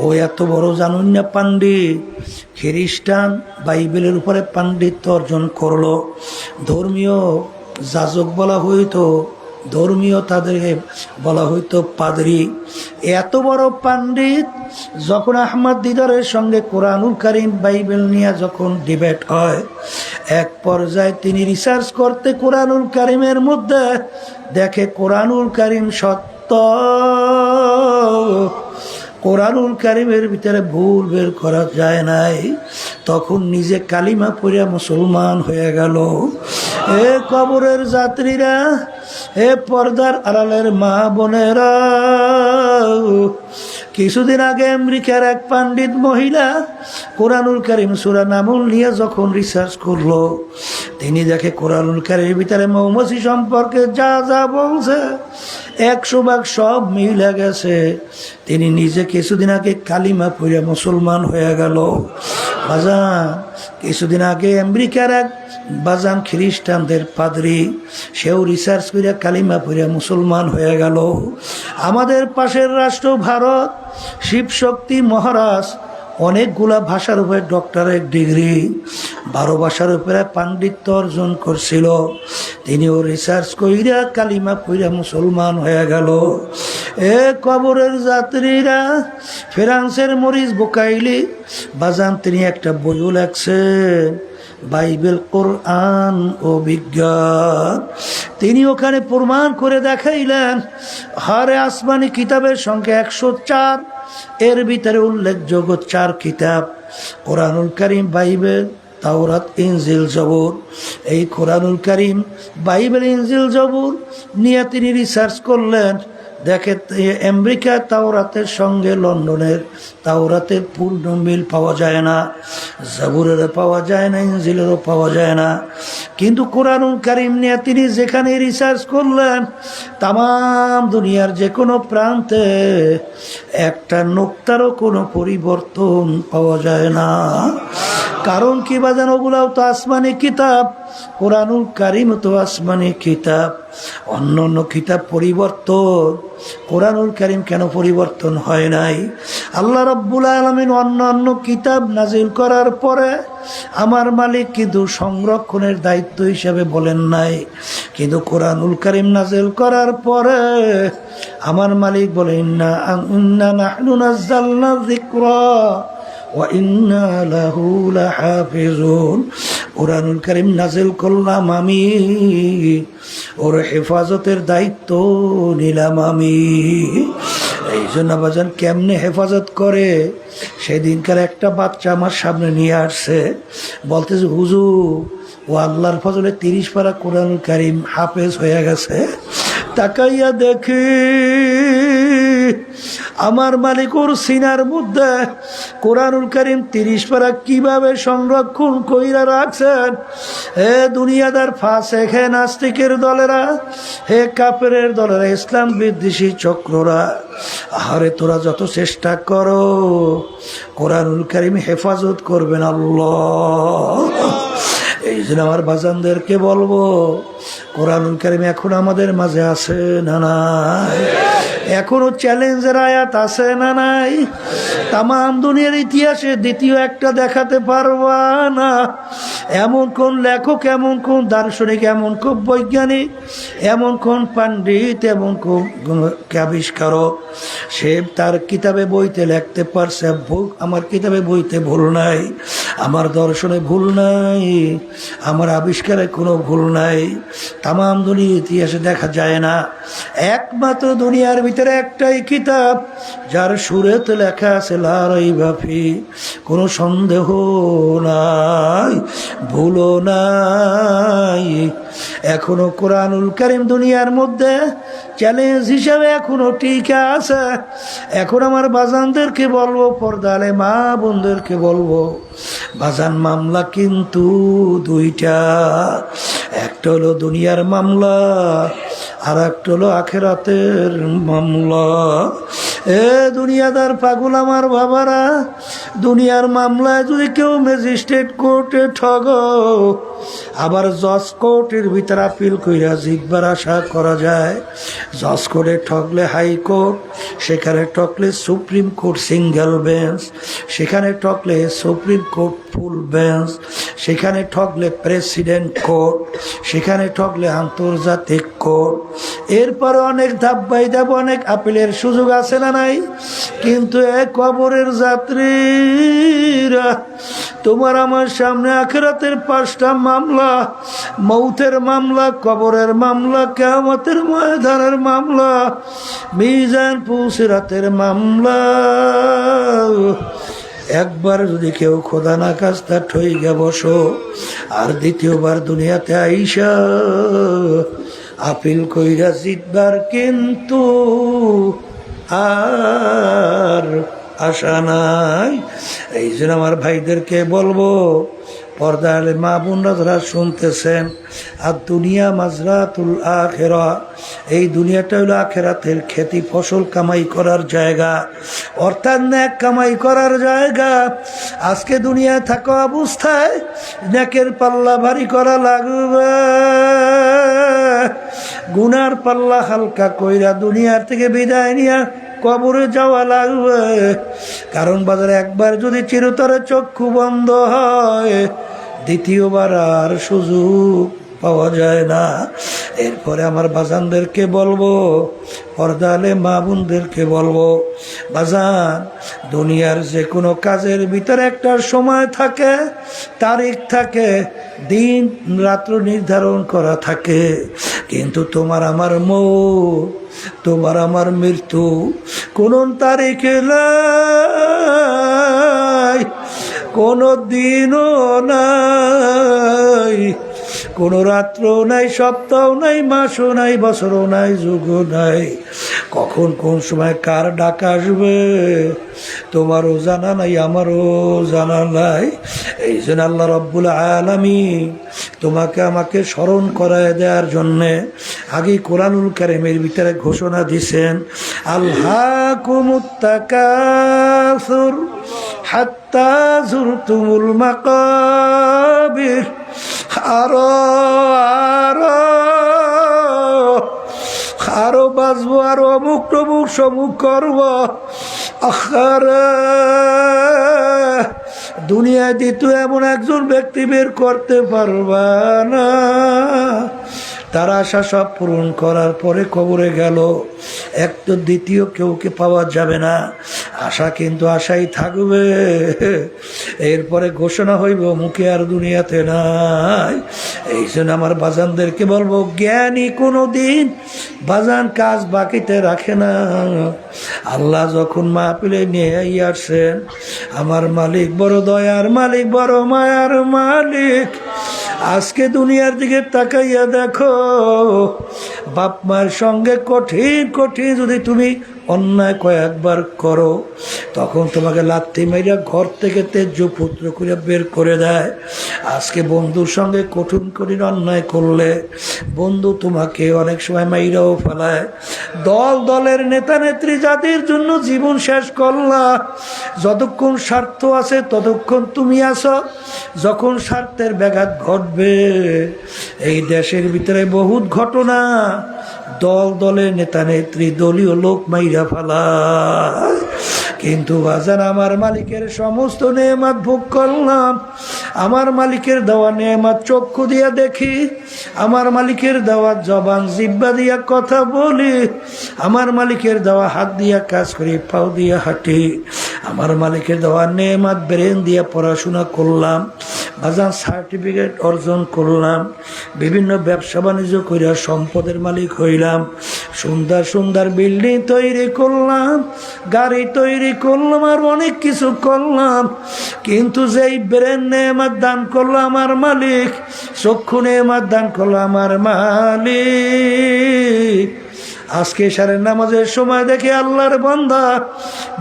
ও এত বড় জানুন না পাণ্ডিত, খ্রিস্টান বাইবেলের উপরে পাণ্ডিত্য অর্জন করলো। ধর্মীয় যাজক বলা হইতো, ধর্মীয় তাদেরকে বলা হইতো পাদরি। এত বড় পাণ্ডিত, যখন আহমদ দিদারের সঙ্গে কোরআনুল কারীম বাইবেল নিয়ে যখন ডিবেট হয়, এক পর্যায়ে তিনি রিসার্চ করতে কোরআনুল কারীমের মধ্যে দেখে কোরআনুল কারীম সত্য, কোরআনুল কারীমের ভিতরে ভুল বের করা যায় নাই। তখন নিজে কালিমা পড়িয়া মুসলমান হয়ে গেল। এ কবরের যাত্রীরা, এ পর্দার আড়ালের মা বোনেরা, কিছুদিন আগে আমেরিকার এক পাণ্ডিত মহিলা কোরআনুল কারীম সূরা নামল নিয়ে যখন রিসার্চ করলো, তিনি দেখে কোরআনুল কারীমের ভিতরে মৌমাছি সম্পর্কে যা যা বলছে 100 ভাগ সব মিলে গেছে। তিনি নিজে কিছুদিন আগে কালিমা পড়ে মুসলমান হয়ে গেল। বাজান, কিছুদিন আগে আমেরিকার এক বাজান খ্রিস্টানদের পাদ্রী, সেও রিসার্চ করে কালিমা পড়ে মুসলমান হয়ে গেল। আমাদের পাশের রাষ্ট্র ভারত, শিবশক্তি মহারাজ অনেকগুলা ভাষার উপরে ডক্টরেট ডিগ্রি, 12 ভাষার উপরে পাণ্ডিত্য অর্জন করছিল। তিনিও রিসার্চ কইরা কালিমা পইরা মুসলমান হয়ে গেল। এ কবরের যাত্রীরা, ফ্রান্সের মরিস বুকাইলি বাজান, তিনি একটা বইও লেখছেন, বাইবেল, কোরআন ও বিজ্ঞান। তিনি ওখানে প্রমাণ করে দেখাইলেন, হারে আসমানি কিতাবের সংখ্যা 104, এর ভিতরে উল্লেখযোগ্য 4 কিতাব, কোরআনুল কারীম, বাইবেল, তাওরাত, ইনজিল, জবুর। এই কোরআনুল কারীম, বাইবেল, ইনজিল, জবুর নিয়ে তিনি রিসার্চ করলেন। দেখে আমেরিকা তাওরাতের সঙ্গে লন্ডনের তাওরাতের পূর্ণ মিল পাওয়া যায় না, জবুরেরও পাওয়া যায় না, ইনজিলেরও পাওয়া যায় না। কিন্তু কোরআনুল কারীম নিয়ে তিনি যেখানে রিসার্চ করলেন, তামাম দুনিয়ার যে কোনো প্রান্তে একটা নোক্তারও কোনো পরিবর্তন পাওয়া যায় না। কারণ কি বাজান, ওগুলাও তো আসমানি কিতাব, কোরআনুল কারীম তো আসমানি কিতাব। অন্য অন্য কিতাব পরিবর্তন, কোরআনুল কারীম কেন পরিবর্তন হয় নাই? আল্লাহ রাব্বুল আলামিন অন্যান্য কিতাব নাজিল করার পরে আমার মালিক কিন্তু সংরক্ষণের দায়িত্ব হিসেবে বলেন নাই, কিন্তু কোরআনুল কারীম নাজিল করার পরে আমার মালিক বলেন ইন্না নাহনু নাযালনা যিকরা ওয়া ইন্না লাহু লাহাফিজুন। কোরআনুল কারীম নাজিল করলাম আমি, ওর হেফাজতের দায়িত্ব নিলাম আমি। এই জন্য বাজান কেমনে হেফাজত করে, সেদিনকার একটা বাচ্চা আমার সামনে নিয়ে আসছে, বলতেছে হুজুর ও আল্লাহর ফজলে 30 পারা কোরআনুল কারীম হাফেজ হয়ে গেছে। তাকাইয়া দেখি আমার মালিক ওর সিনার মধ্যে কোরআনুল কারীম 30 পারা কিভাবে সংরক্ষণ কইরা রাখছেন। হে দুনিয়াদার ফাসেক, হে নাস্তিকের দলেরা, হে কাফেরের দলেরা, ইসলাম বিদ্বেষী চক্ররা, আহারে তোরা যত চেষ্টা করো কোরআনুল কারীম হেফাজত করবেন আল্লাহ। এই জন্য আমার বাজানদেরকে বলবো, কোরআনুল কারীম এখন আমাদের মাঝে আছে না নাই? এখনো চ্যালেঞ্জের আয়াত আছে না নাই? তাম দুনিয়ার ইতিহাসে দ্বিতীয় একটা দেখাতে পারবা না। এমন কোন লেখক, এমন কোন দার্শনিক, এমন কোন বৈজ্ঞানিক, এমন কোন পণ্ডিত, এমন কোন আবিষ্কারক, সে তার কিতাবে বইতে লিখতে পারছে আমার কিতাবে বইতে ভুল নাই, আমার দর্শনে ভুল নাই, আমার আবিষ্কারে কোনো ভুল নাই। তাম দুনিয়ার ইতিহাসে দেখা যায় না। একমাত্র দুনিয়ার ভিতরে একটাই কিতাব যার সুরেতে লেখা আছে লা রাইবা ফি, কোনো সন্দেহ নাই, ভুলও নাই। এখনো কোরআনুল কারীম দুনিয়ার মধ্যে চ্যালেঞ্জ হিসাবে এখনো টিকে আছে। এখন আমার বাজানদেরকে বলবো, পর্দালে মা বোনদেরকে বলবো, বাজান মামলা কিন্তু দুইটা, একটা হলো দুনিয়ার মামলা আর একটা হলো আখেরাতের মামলা। এ দুনিয়াদার পাগল আমার বাবারা, দুনিয়ার মামলায় যদি কেউ ম্যাজিস্ট্রেট কোর্টে ঠগ, আবার জজ কোর্টের ভিতরে আপিল কইরা জিতবার আশা করা যায়। জজ কোর্টে ঠকলে হাইকোর্ট, সেখানে ঠকলে সুপ্রিম কোর্ট সিঙ্গেল বেঞ্চ, সেখানে ঠকলে সুপ্রিম কোর্ট ফুল বেঞ্চ, সেখানে ঠকলে প্রেসিডেন্ট কোর্ট, সেখানে ঠকলে আন্তর্জাতিক কোর্ট। এরপরে অনেক ধাপ বাই ধাপ অনেক আপিলের সুযোগ আছে না নাই? কিন্তু এক কবরের যাত্রীরা, তোমার আমার সামনে আখিরাতের 5টা মামলা, মৌতের মামলা, কবরের মামলা, কিয়ামতের ময়দানের মামলা, মিজান পুসিরাতের মামলা। একবার যদি কেউ খোদা না কাজটা ঠইগা বসো, আর দ্বিতীয়বার দুনিয়াতে আইসা আপিল কইরা জিতবার কিন্তু আর আশা নাই। এই জন্য আমার ভাইদেরকে বলবো, পর্দালে মা বোনরা যারা শুনতেছেন, আর দুনিয়া মাজরাতুল আখিরা, এই দুনিয়াটা হলো আখিরাতের খেতি ফসল কামাই করার জায়গা, অর্থাৎ নেক কামাই করার জায়গা। আজকে দুনিয়া থাকা অবস্থায় নেকের পাল্লা ভারী করা লাগবে, গুনার পাল্লা হালকা কইরা দুনিয়ার থেকে বিদায় নিয়া কবরে যাওয়া লাগবে। কারণ বাজারে একবার যদি চিরতরে চক্ষু বন্ধ হয়, দ্বিতীয়বার আর সুযোগ পাওয়া যায় না। এরপরে আমার বাজানদেরকে বলবো, পর্দালে মা বোনদেরকে বলবো, বাজান দুনিয়ার যে কোনো কাজের ভিতরে একটা সময় থাকে, তারিখ থাকে, দিন রাত্র নির্ধারণ করা থাকে, কিন্তু তোমার আমার মৌত, তোমার আমার মৃত্যু কোন তারিখে নাই, কোনো দিনও নাই, কোনো রাত্র নাই, সপ্তাহ নাই, মাসও নাই, বছরও নাই, যুগও নাই। কখন কোন সময় কার ডাক আসবে তোমারও জানা নাই, আমারও জানা নাই। এই জন্য আল্লাহ রব্বুল আলামিন তোমাকে আমাকে স্মরণ করায় দেওয়ার জন্যে আগে কোরআনুল কারীমের ভিতরে ঘোষণা দিছেন, আলহাকুমুত তাকাসুর হাত্তা যুরতুমুল মাকাবির। আরো বাঁচবো, আরো অমুক টমুক সমুক করবো, আখারা দুনিয়ায় দ্বিতীয় এমন একজন ব্যক্তি বের করতে পারবা না, তার আশা সব পূরণ করার পরে কবরে গেল, এক তো দ্বিতীয় কেউকে পাওয়া যাবে না, আশা কিন্তু আশাই থাকবে। এরপরে ঘোষণা হইব মুখে আর দুনিয়াতে নাই। এই জন্য আমার বাজানদেরকে বলবো, জ্ঞানী কোনো দিন বাজান কাজ বাকিতে রাখে না। আল্লাহ যখন মাহফিলে নিয়ে আসেন, আমার মালিক বড় দয়ার মালিক, বড় মায়ার মালিক। আজকে দুনিয়ার দিকে তাকাইয়া দেখো, বাপ মায়ের সঙ্গে কঠিন কঠিন যদি তুমি অন্যায় কয়েকবার করো, তখন তোমাকে লাথি মাইরা ঘর থেকে তেজ্য পুত্র করে বের করে দেয়। আজকে বন্ধুর সঙ্গে কঠিন কঠিন অন্যায় করলে বন্ধু তোমাকে অনেক সময় মাইরাও ফেলায়। দল দলের নেতা নেত্রী যাদের জন্য জীবন শেষ করলা, যতক্ষণ স্বার্থ আছে ততক্ষণ তুমি আসো, যখন স্বার্থের ব্যাঘাত ঘটবে, এই দেশের ভিতরে বহুত ঘটনা, দল দলের নেতা নেত্রী দলীয় লোক মাইরা ফেলায়। কিন্তু বাজার আমার মালিকের সমস্ত নেয়ামত ভোগ করলাম, আমার মালিকের দেওয়া নেয়ামত চক্ষু দিয়া দেখি, আমার মালিকের দেওয়া জবান জিহ্বা দিয়া কথা বলি, আমার মালিকের দেওয়া হাত দিয়া কাজ করি, পাও দিয়া হাঁটি, আমার মালিকের দেওয়া নেয়ামত ব্রেন দিয়া পড়াশোনা করলাম, বাজার সার্টিফিকেট অর্জন করলাম, বিভিন্ন ব্যবসা বাণিজ্য করিয়া সম্পদের মালিক হইলাম, সুন্দর সুন্দর বিল্ডিং তৈরি করলাম, গাড়ি তৈরি করলাম, আর অনেক কিছু করলাম। কিন্তু যেই ব্রেন নেয়ামত দান করলো আমার মালিক, চক্ষু নেয়ামত দান করলো আমার মালিক, আজকে সারের নামাজের সময় দেখে আল্লাহর বান্দা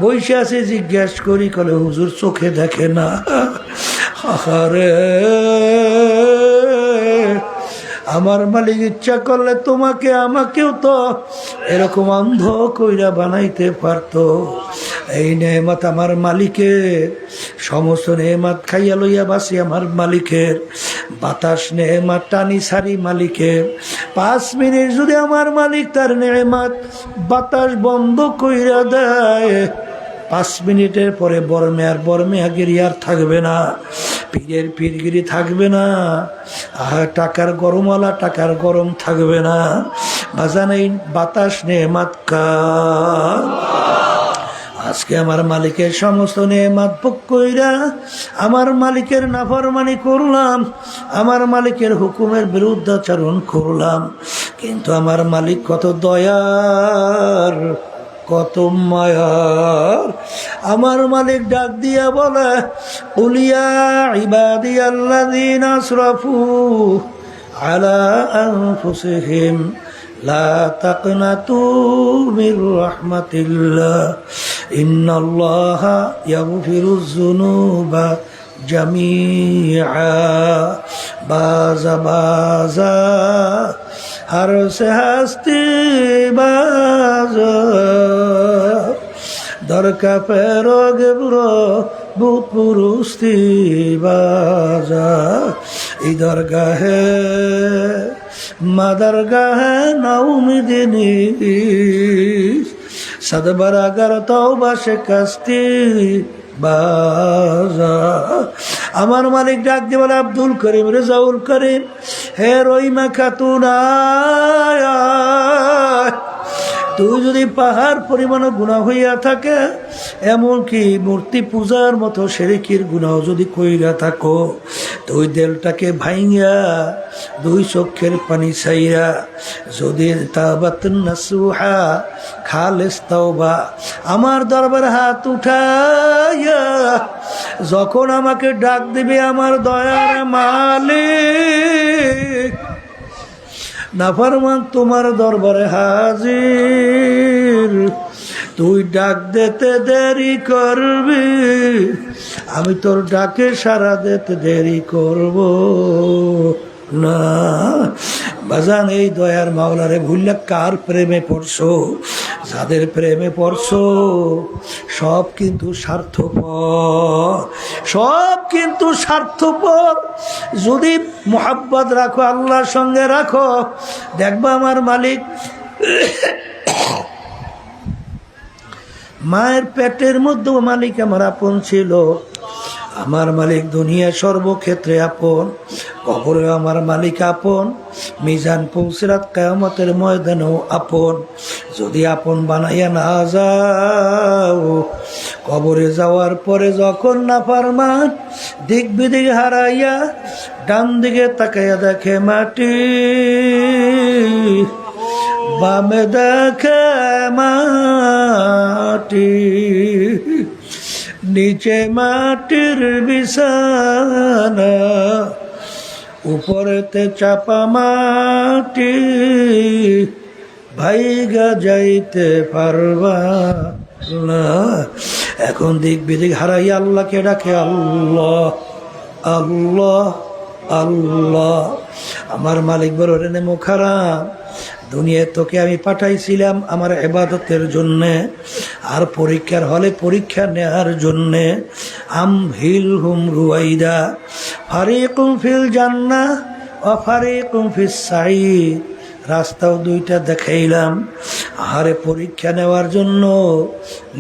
বসে আছে, জিজ্ঞাসা করি কলে হুজুর চোখে দেখে না। আরে আমার মালিক ইচ্ছা করলে তোমাকে আমাকেও তো এরকম অন্ধ কইরা বানাইতে পারতো। এই নেয়ামত আমার মালিকের, সমস্ত নেয়ামত খাইয়া লইয়া বাসি আমার মালিকের, বাতাস নেয়ামত টানি সারি মালিকের। 5 মিনিট যদি আমার মালিক তার নেয়ামত বাতাস বন্ধ কইরা দেয়, 5 মিনিটের পরে বরমেয়াগিরি আর থাকবে না, পীরের পীরগিরি থাকবে না, টাকার গরমওয়ালা টাকার গরম থাকবে না। বাজান এই বাতাস নেয়ামত কার? আজকে আমার মালিকের সমস্ত নেয়ামত ভোগ কইরা আমার মালিকের নাফরমানি করলাম, আমার মালিকের হুকুমের বিরুদ্ধাচরণ করলাম। কিন্তু আমার মালিক কত দয়ার, কত মায়ার। আমার মালিক ডাক দিয়া বলে, উলিয়া ইবাদিয়াল্লাযীনা আসরাফু আলা আনফুসিহিম লা তাকনাতু মির রাহমাতিল্লাহ ইন্নাল্লাহা ইয়াগফিরুয যুনুবা জামিআ। বাজা বাজা हर से हस्ती बाजा दर का पैरोग बुरो भूत पुरुस्ती बाजा इधर गाहे मदर गाहे नौमिदिनी सदबरागर तौबा शिकस्ती बाजा। আমার মালিক ডাক দিয়ে বলে, আব্দুল করিম, রেজাউল করিম, হে রহিমা খাতুন, তুই যদি পাহাড় পরিমাণ গুনাহ হইয়া থাকে, এমনকি মূর্তি পূজার মতো শিরকির গুনাহ যদি কইরা থাকো, তুই দেলটাকে ভাইঙ্গা 2 চোখের পানি ছাইরা যদি তাওবাতুন নাসুহা খালিস তাওবা আমার দরবারে হাত উঠাইয়া যখন আমাকে ডাক দিবে আমার দয়ার মালিক, নাফরমান তোমার দরবারে হাজির, তুই ডাক দিতে দেরি করবি, আমি তোর ডাকে সাড়া দিতে দেরি করব না। বাজান এই দয়ার মাওলারে ভুললে কার প্রেমে পড়ছো? যাদের প্রেমে পড়ছো সব কিন্তু স্বার্থপর, সব কিন্তু স্বার্থপর। যদি মোহাব্বত রাখো, আল্লাহর সঙ্গে রাখো, দেখবা আমার মালিক মায়ের পেটের মধ্যে মালিক আমার আপন ছিল। আমার মালিক দুনিয়া সর্বক্ষেত্রে আপন, কবরে আমার মালিক আপন, মিজান পুলসিরাত কিয়ামতের ময়দানেও আপন। যদি আপন বানাইয়া না যাও, কবরে যাওয়ার পরে যখন নাফরমান দিক বিদিক হারাইয়া ডান দিকে তাকাইয়া দেখে মাটি, বামে দেখে মাটি, নিচে মাটির বিছানা, উপরেতে চাপা মাটি, ভাইগা যাইতে পারবা না। এখন দিক বিদিক হারাইয়া আল্লাহকে ডাকে, আল্লাহ আল্লাহ আল্লাহ। আমার মালিক বলো, রে মুখারাম, দুনিয়ায় তোকে আমি পাঠাইছিলাম আমার ইবাদতের জন্যে, আর পরীক্ষার হলে পরীক্ষা নেওয়ার জন্যে। আমহিলহুম রুয়াইদা ফারিকুম ফিল জান্নাহ ওয়া ফারিকুম ফিস সাঈর। রাস্তাও দুইটা দেখাইলাম, আহারে পরীক্ষা নেওয়ার জন্য।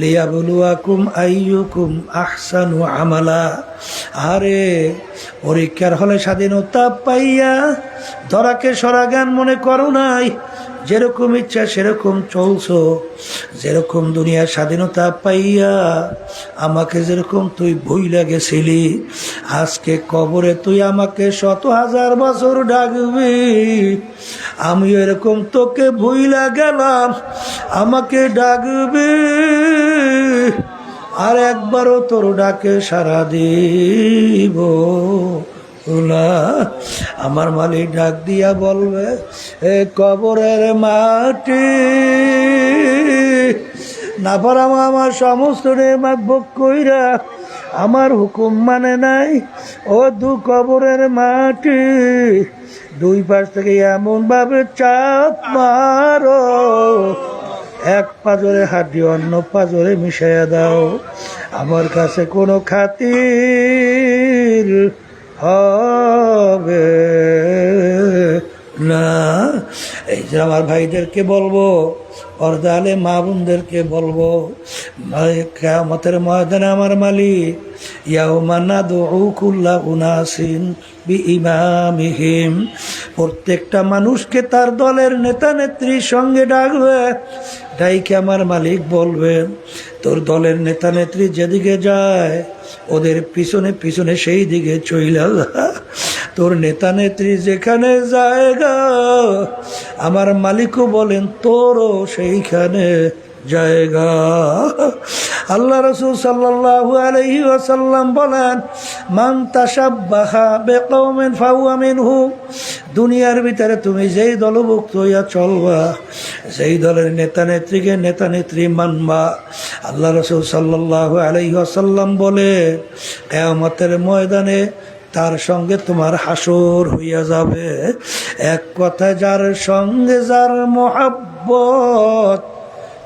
লিয়াবলুয়াকুম আইয়ুকুম আহসানু আমালা। আরে পরীক্ষার হলে স্বাধীনতা পাইয়া ধরাকে সরাগান মনে করো নাই, যেরকম ইচ্ছা সেরকম চলছো। যেরকম দুনিয়ার স্বাধীনতা পাইয়া আমাকে যেরকম তুই ভুইলা গেছিলি, আজকে কবরে তুই আমাকে 100,000 বছর ডাকবি, আমিও এরকম তোকে ভুইলা গেলাম, আমাকে ডাকবি, আর একবারও তোর ডাকে সাড়া দিব না। আমার মালিক ডাক দিয়া বলবে, এ কবরের মাটি, নাফরমান আমার সমস্ত নেয়ামত ভোগ কইরা আমার হুকুম মানে নাই। ও দু কবরের মাটি, দুই পাশ থেকে এমন ভাবে চাপ মারো, এক পাজরে হাড্ডি অন্য পাজরে মিশাইয়া দাও। আমার কাছে কোনো খাতির হবে না। এই যে আমার ভাইদেরকে বলবো, পর্দালে মা বোনদেরকে বলবো, কিয়ামতের ময়দানে আমার মালিক ইয়াউমা নাদউ কুল্লা উনাসিন বিইমামিহিম, প্রত্যেকটা মানুষকে তার দলের নেতা নেত্রীর সঙ্গে ডাকবে। ডাইকে আমার মালিক বলবেন, তোর দলের নেতা নেত্রী যেদিকে যায় ওদের পিছনে পিছনে সেই দিকে চইলা যা। তোর নেতা নেত্রী যেখানে জায়গা, আমার মালিকও বলেন তোরও সেইখানে জায়গা। আল্লাহ রাসূল সাল্লাল্লাহু আলাইহি ওয়াসাল্লাম বলেন, মান তাশাব্বাহা বিকওমিন ফাহুয়া মিনহুম। দুনিয়ার ভিতরে তুমি যেই দলভুক্ত হইয়া চলবা, যেই দলের নেতা নেত্রীকে নেতা নেত্রী মানবা, আল্লাহ রাসূল সাল্লাল্লাহু আলাইহি ওয়াসাল্লাম বলে কিয়ামতের ময়দানে তার সঙ্গে তোমার হাসর হইয়া যাবে। এক কথায় যার সঙ্গে যার মহব্বত,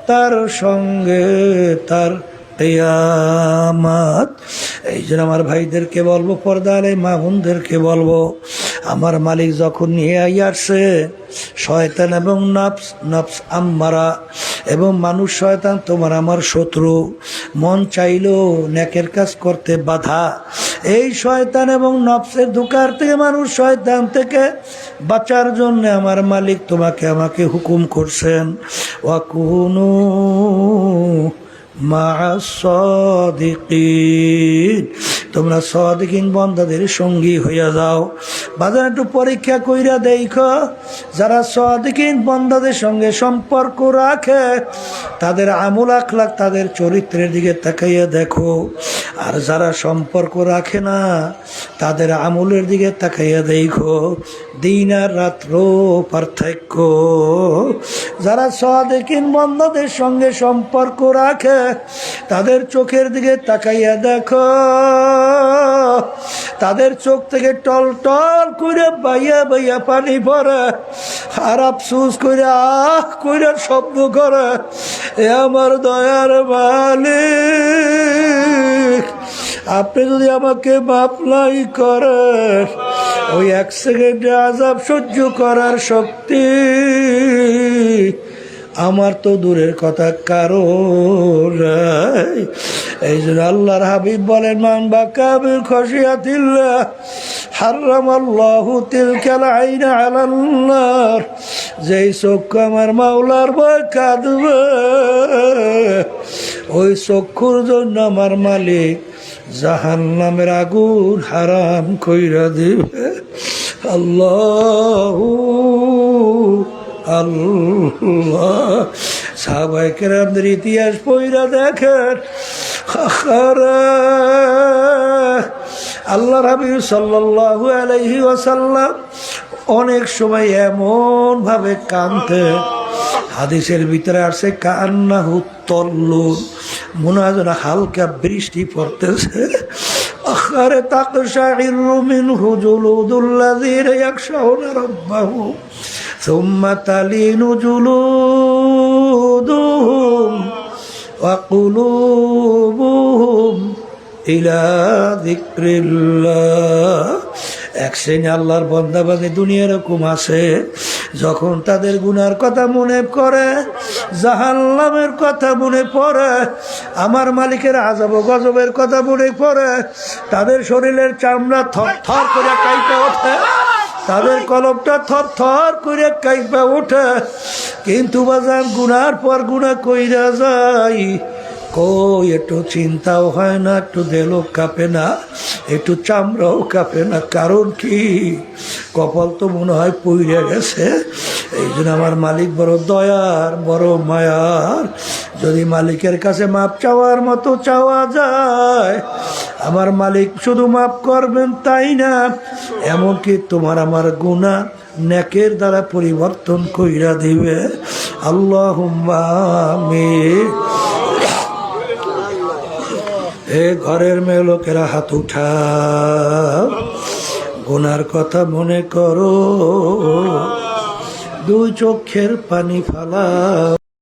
তার সঙ্গে তার কিয়ামত। এই জন্য আমার ভাইদেরকে বলবো, পর্দালে মা বোনদেরকে বলবো, আমার মালিক যখন নিয়ে আসছে শয়তান এবং নফস, নফস আম্মারা এবং মানুষ শয়তান তোমার আমার শত্রু, মন চাইলো নেকের কাজ করতে বাধা। এই শয়তান এবং নফসের ধোঁকার থেকে মানুষ শয়তান থেকে বাঁচার জন্য আমার মালিক তোমাকে আমাকে হুকুম করছেন, ওয়াকুনু মা'আস সাদিকিন, তোমরা সাদিকিন বান্দাদের সঙ্গী হইয়া যাও। বাজার একটু পরীক্ষা কইরা দেখো, যারা সাদিকিন বান্দাদের সঙ্গে সম্পর্ক রাখে তাদের আমল আখলাক, তাদের চরিত্রের দিকে তাকাইয়া দেখো। আর যারা সম্পর্ক রাখে না তাদের আমলের দিকে তাকাইয়া দেখো। দিন আর রাত্র পার্থক্য। যারা সাদিকিন বান্দাদের সঙ্গে সম্পর্ক রাখে তাদের চোখের দিকে তাকাইয়া দেখো, তাদের চোখ থেকে টল টল করে বাইয়া বাইয়া পানি পড়ে, আর আফসুস করে আহ করে শব্দ করে, এ আমার দয়ার মালিক, আপনি যদি আমাকে মাফ নাই করেন, ওই এক সেকেন্ডে আযাব সহ্য করার শক্তি আমার তো দূরের কথা কারো নাই। এই জন্য আল্লাহর হাবিব বলেন, মান বাকা মিন খাশিয়াতিল্লাহ হারামাল্লাহু তিলকাল আইনা আলান নার। যেই চক্ষু আমার মাওলার ভয় কাঁদবে, ওই চক্ষুর জন্য আমার মালিক জাহান্নামের আগুন হারাম কইরা দিবে। আল্লাহু আল্লাহ। সাহাবায়ে কেরামদের ইতিহাস পড়া দেখেন, আল্লাহর হাবিব সাল্লাল্লাহু আলাইহি ওয়াসাল্লাম অনেক সময় এমন ভাবে কাঁদতেন, হাদিসের ভিতরে আসছে কান্নাহু তল্লুন, মনে হয় যেন হালকা বৃষ্টি পড়তেছে। আখারে তাকশাইরু মিনহু জুলুদুল্লাযীনা ইয়াখশাউনা রাব্বাহুম সুম্মা তালিনু জুলুদুহুম ওয়া কুলুবুহুম ইলা যিকরিল্লাহ। এক শ্রেণী আল্লাহর বান্দা-বান্দী দুনিয়া এরকম আছে, যখন তাদের গুনার কথা মনে করে, জাহান্নামের কথা মনে পড়ে, আমার মালিকের আযাব ও গজবের কথা মনে পড়ে, তাদের শরীরের চামড়া থরথর করে কাঁপে ওঠে, তাদের কলবটা থরথর করে কাঁপে ওঠে। কিন্তু বাজান গুনার পর গুনাহ কইরা যায়, কই একটু চিন্তাও হয় না, একটু দেলও কাঁপে না, একটু চামড়াও কাঁপে না। কারণ কি? কপাল তো মনে হয় পইড়ে গেছে। এই জন্য আমার মালিক বড় দয়ার, বড় মায়ার। যদি মালিকের কাছে মাপ চাওয়ার মতো চাওয়া যায়, আমার মালিক শুধু মাপ করবেন তাই না, এমনকি তোমার আমার গুনাহ নেকের দ্বারা পরিবর্তন কইরা দিবে। আল্লাহুম্মা আমিন। এ ঘরের মেয়ে লোকেরা হাত উঠাও, গুনার কথা মনে করো, দুই চোখের পানি ফালাও।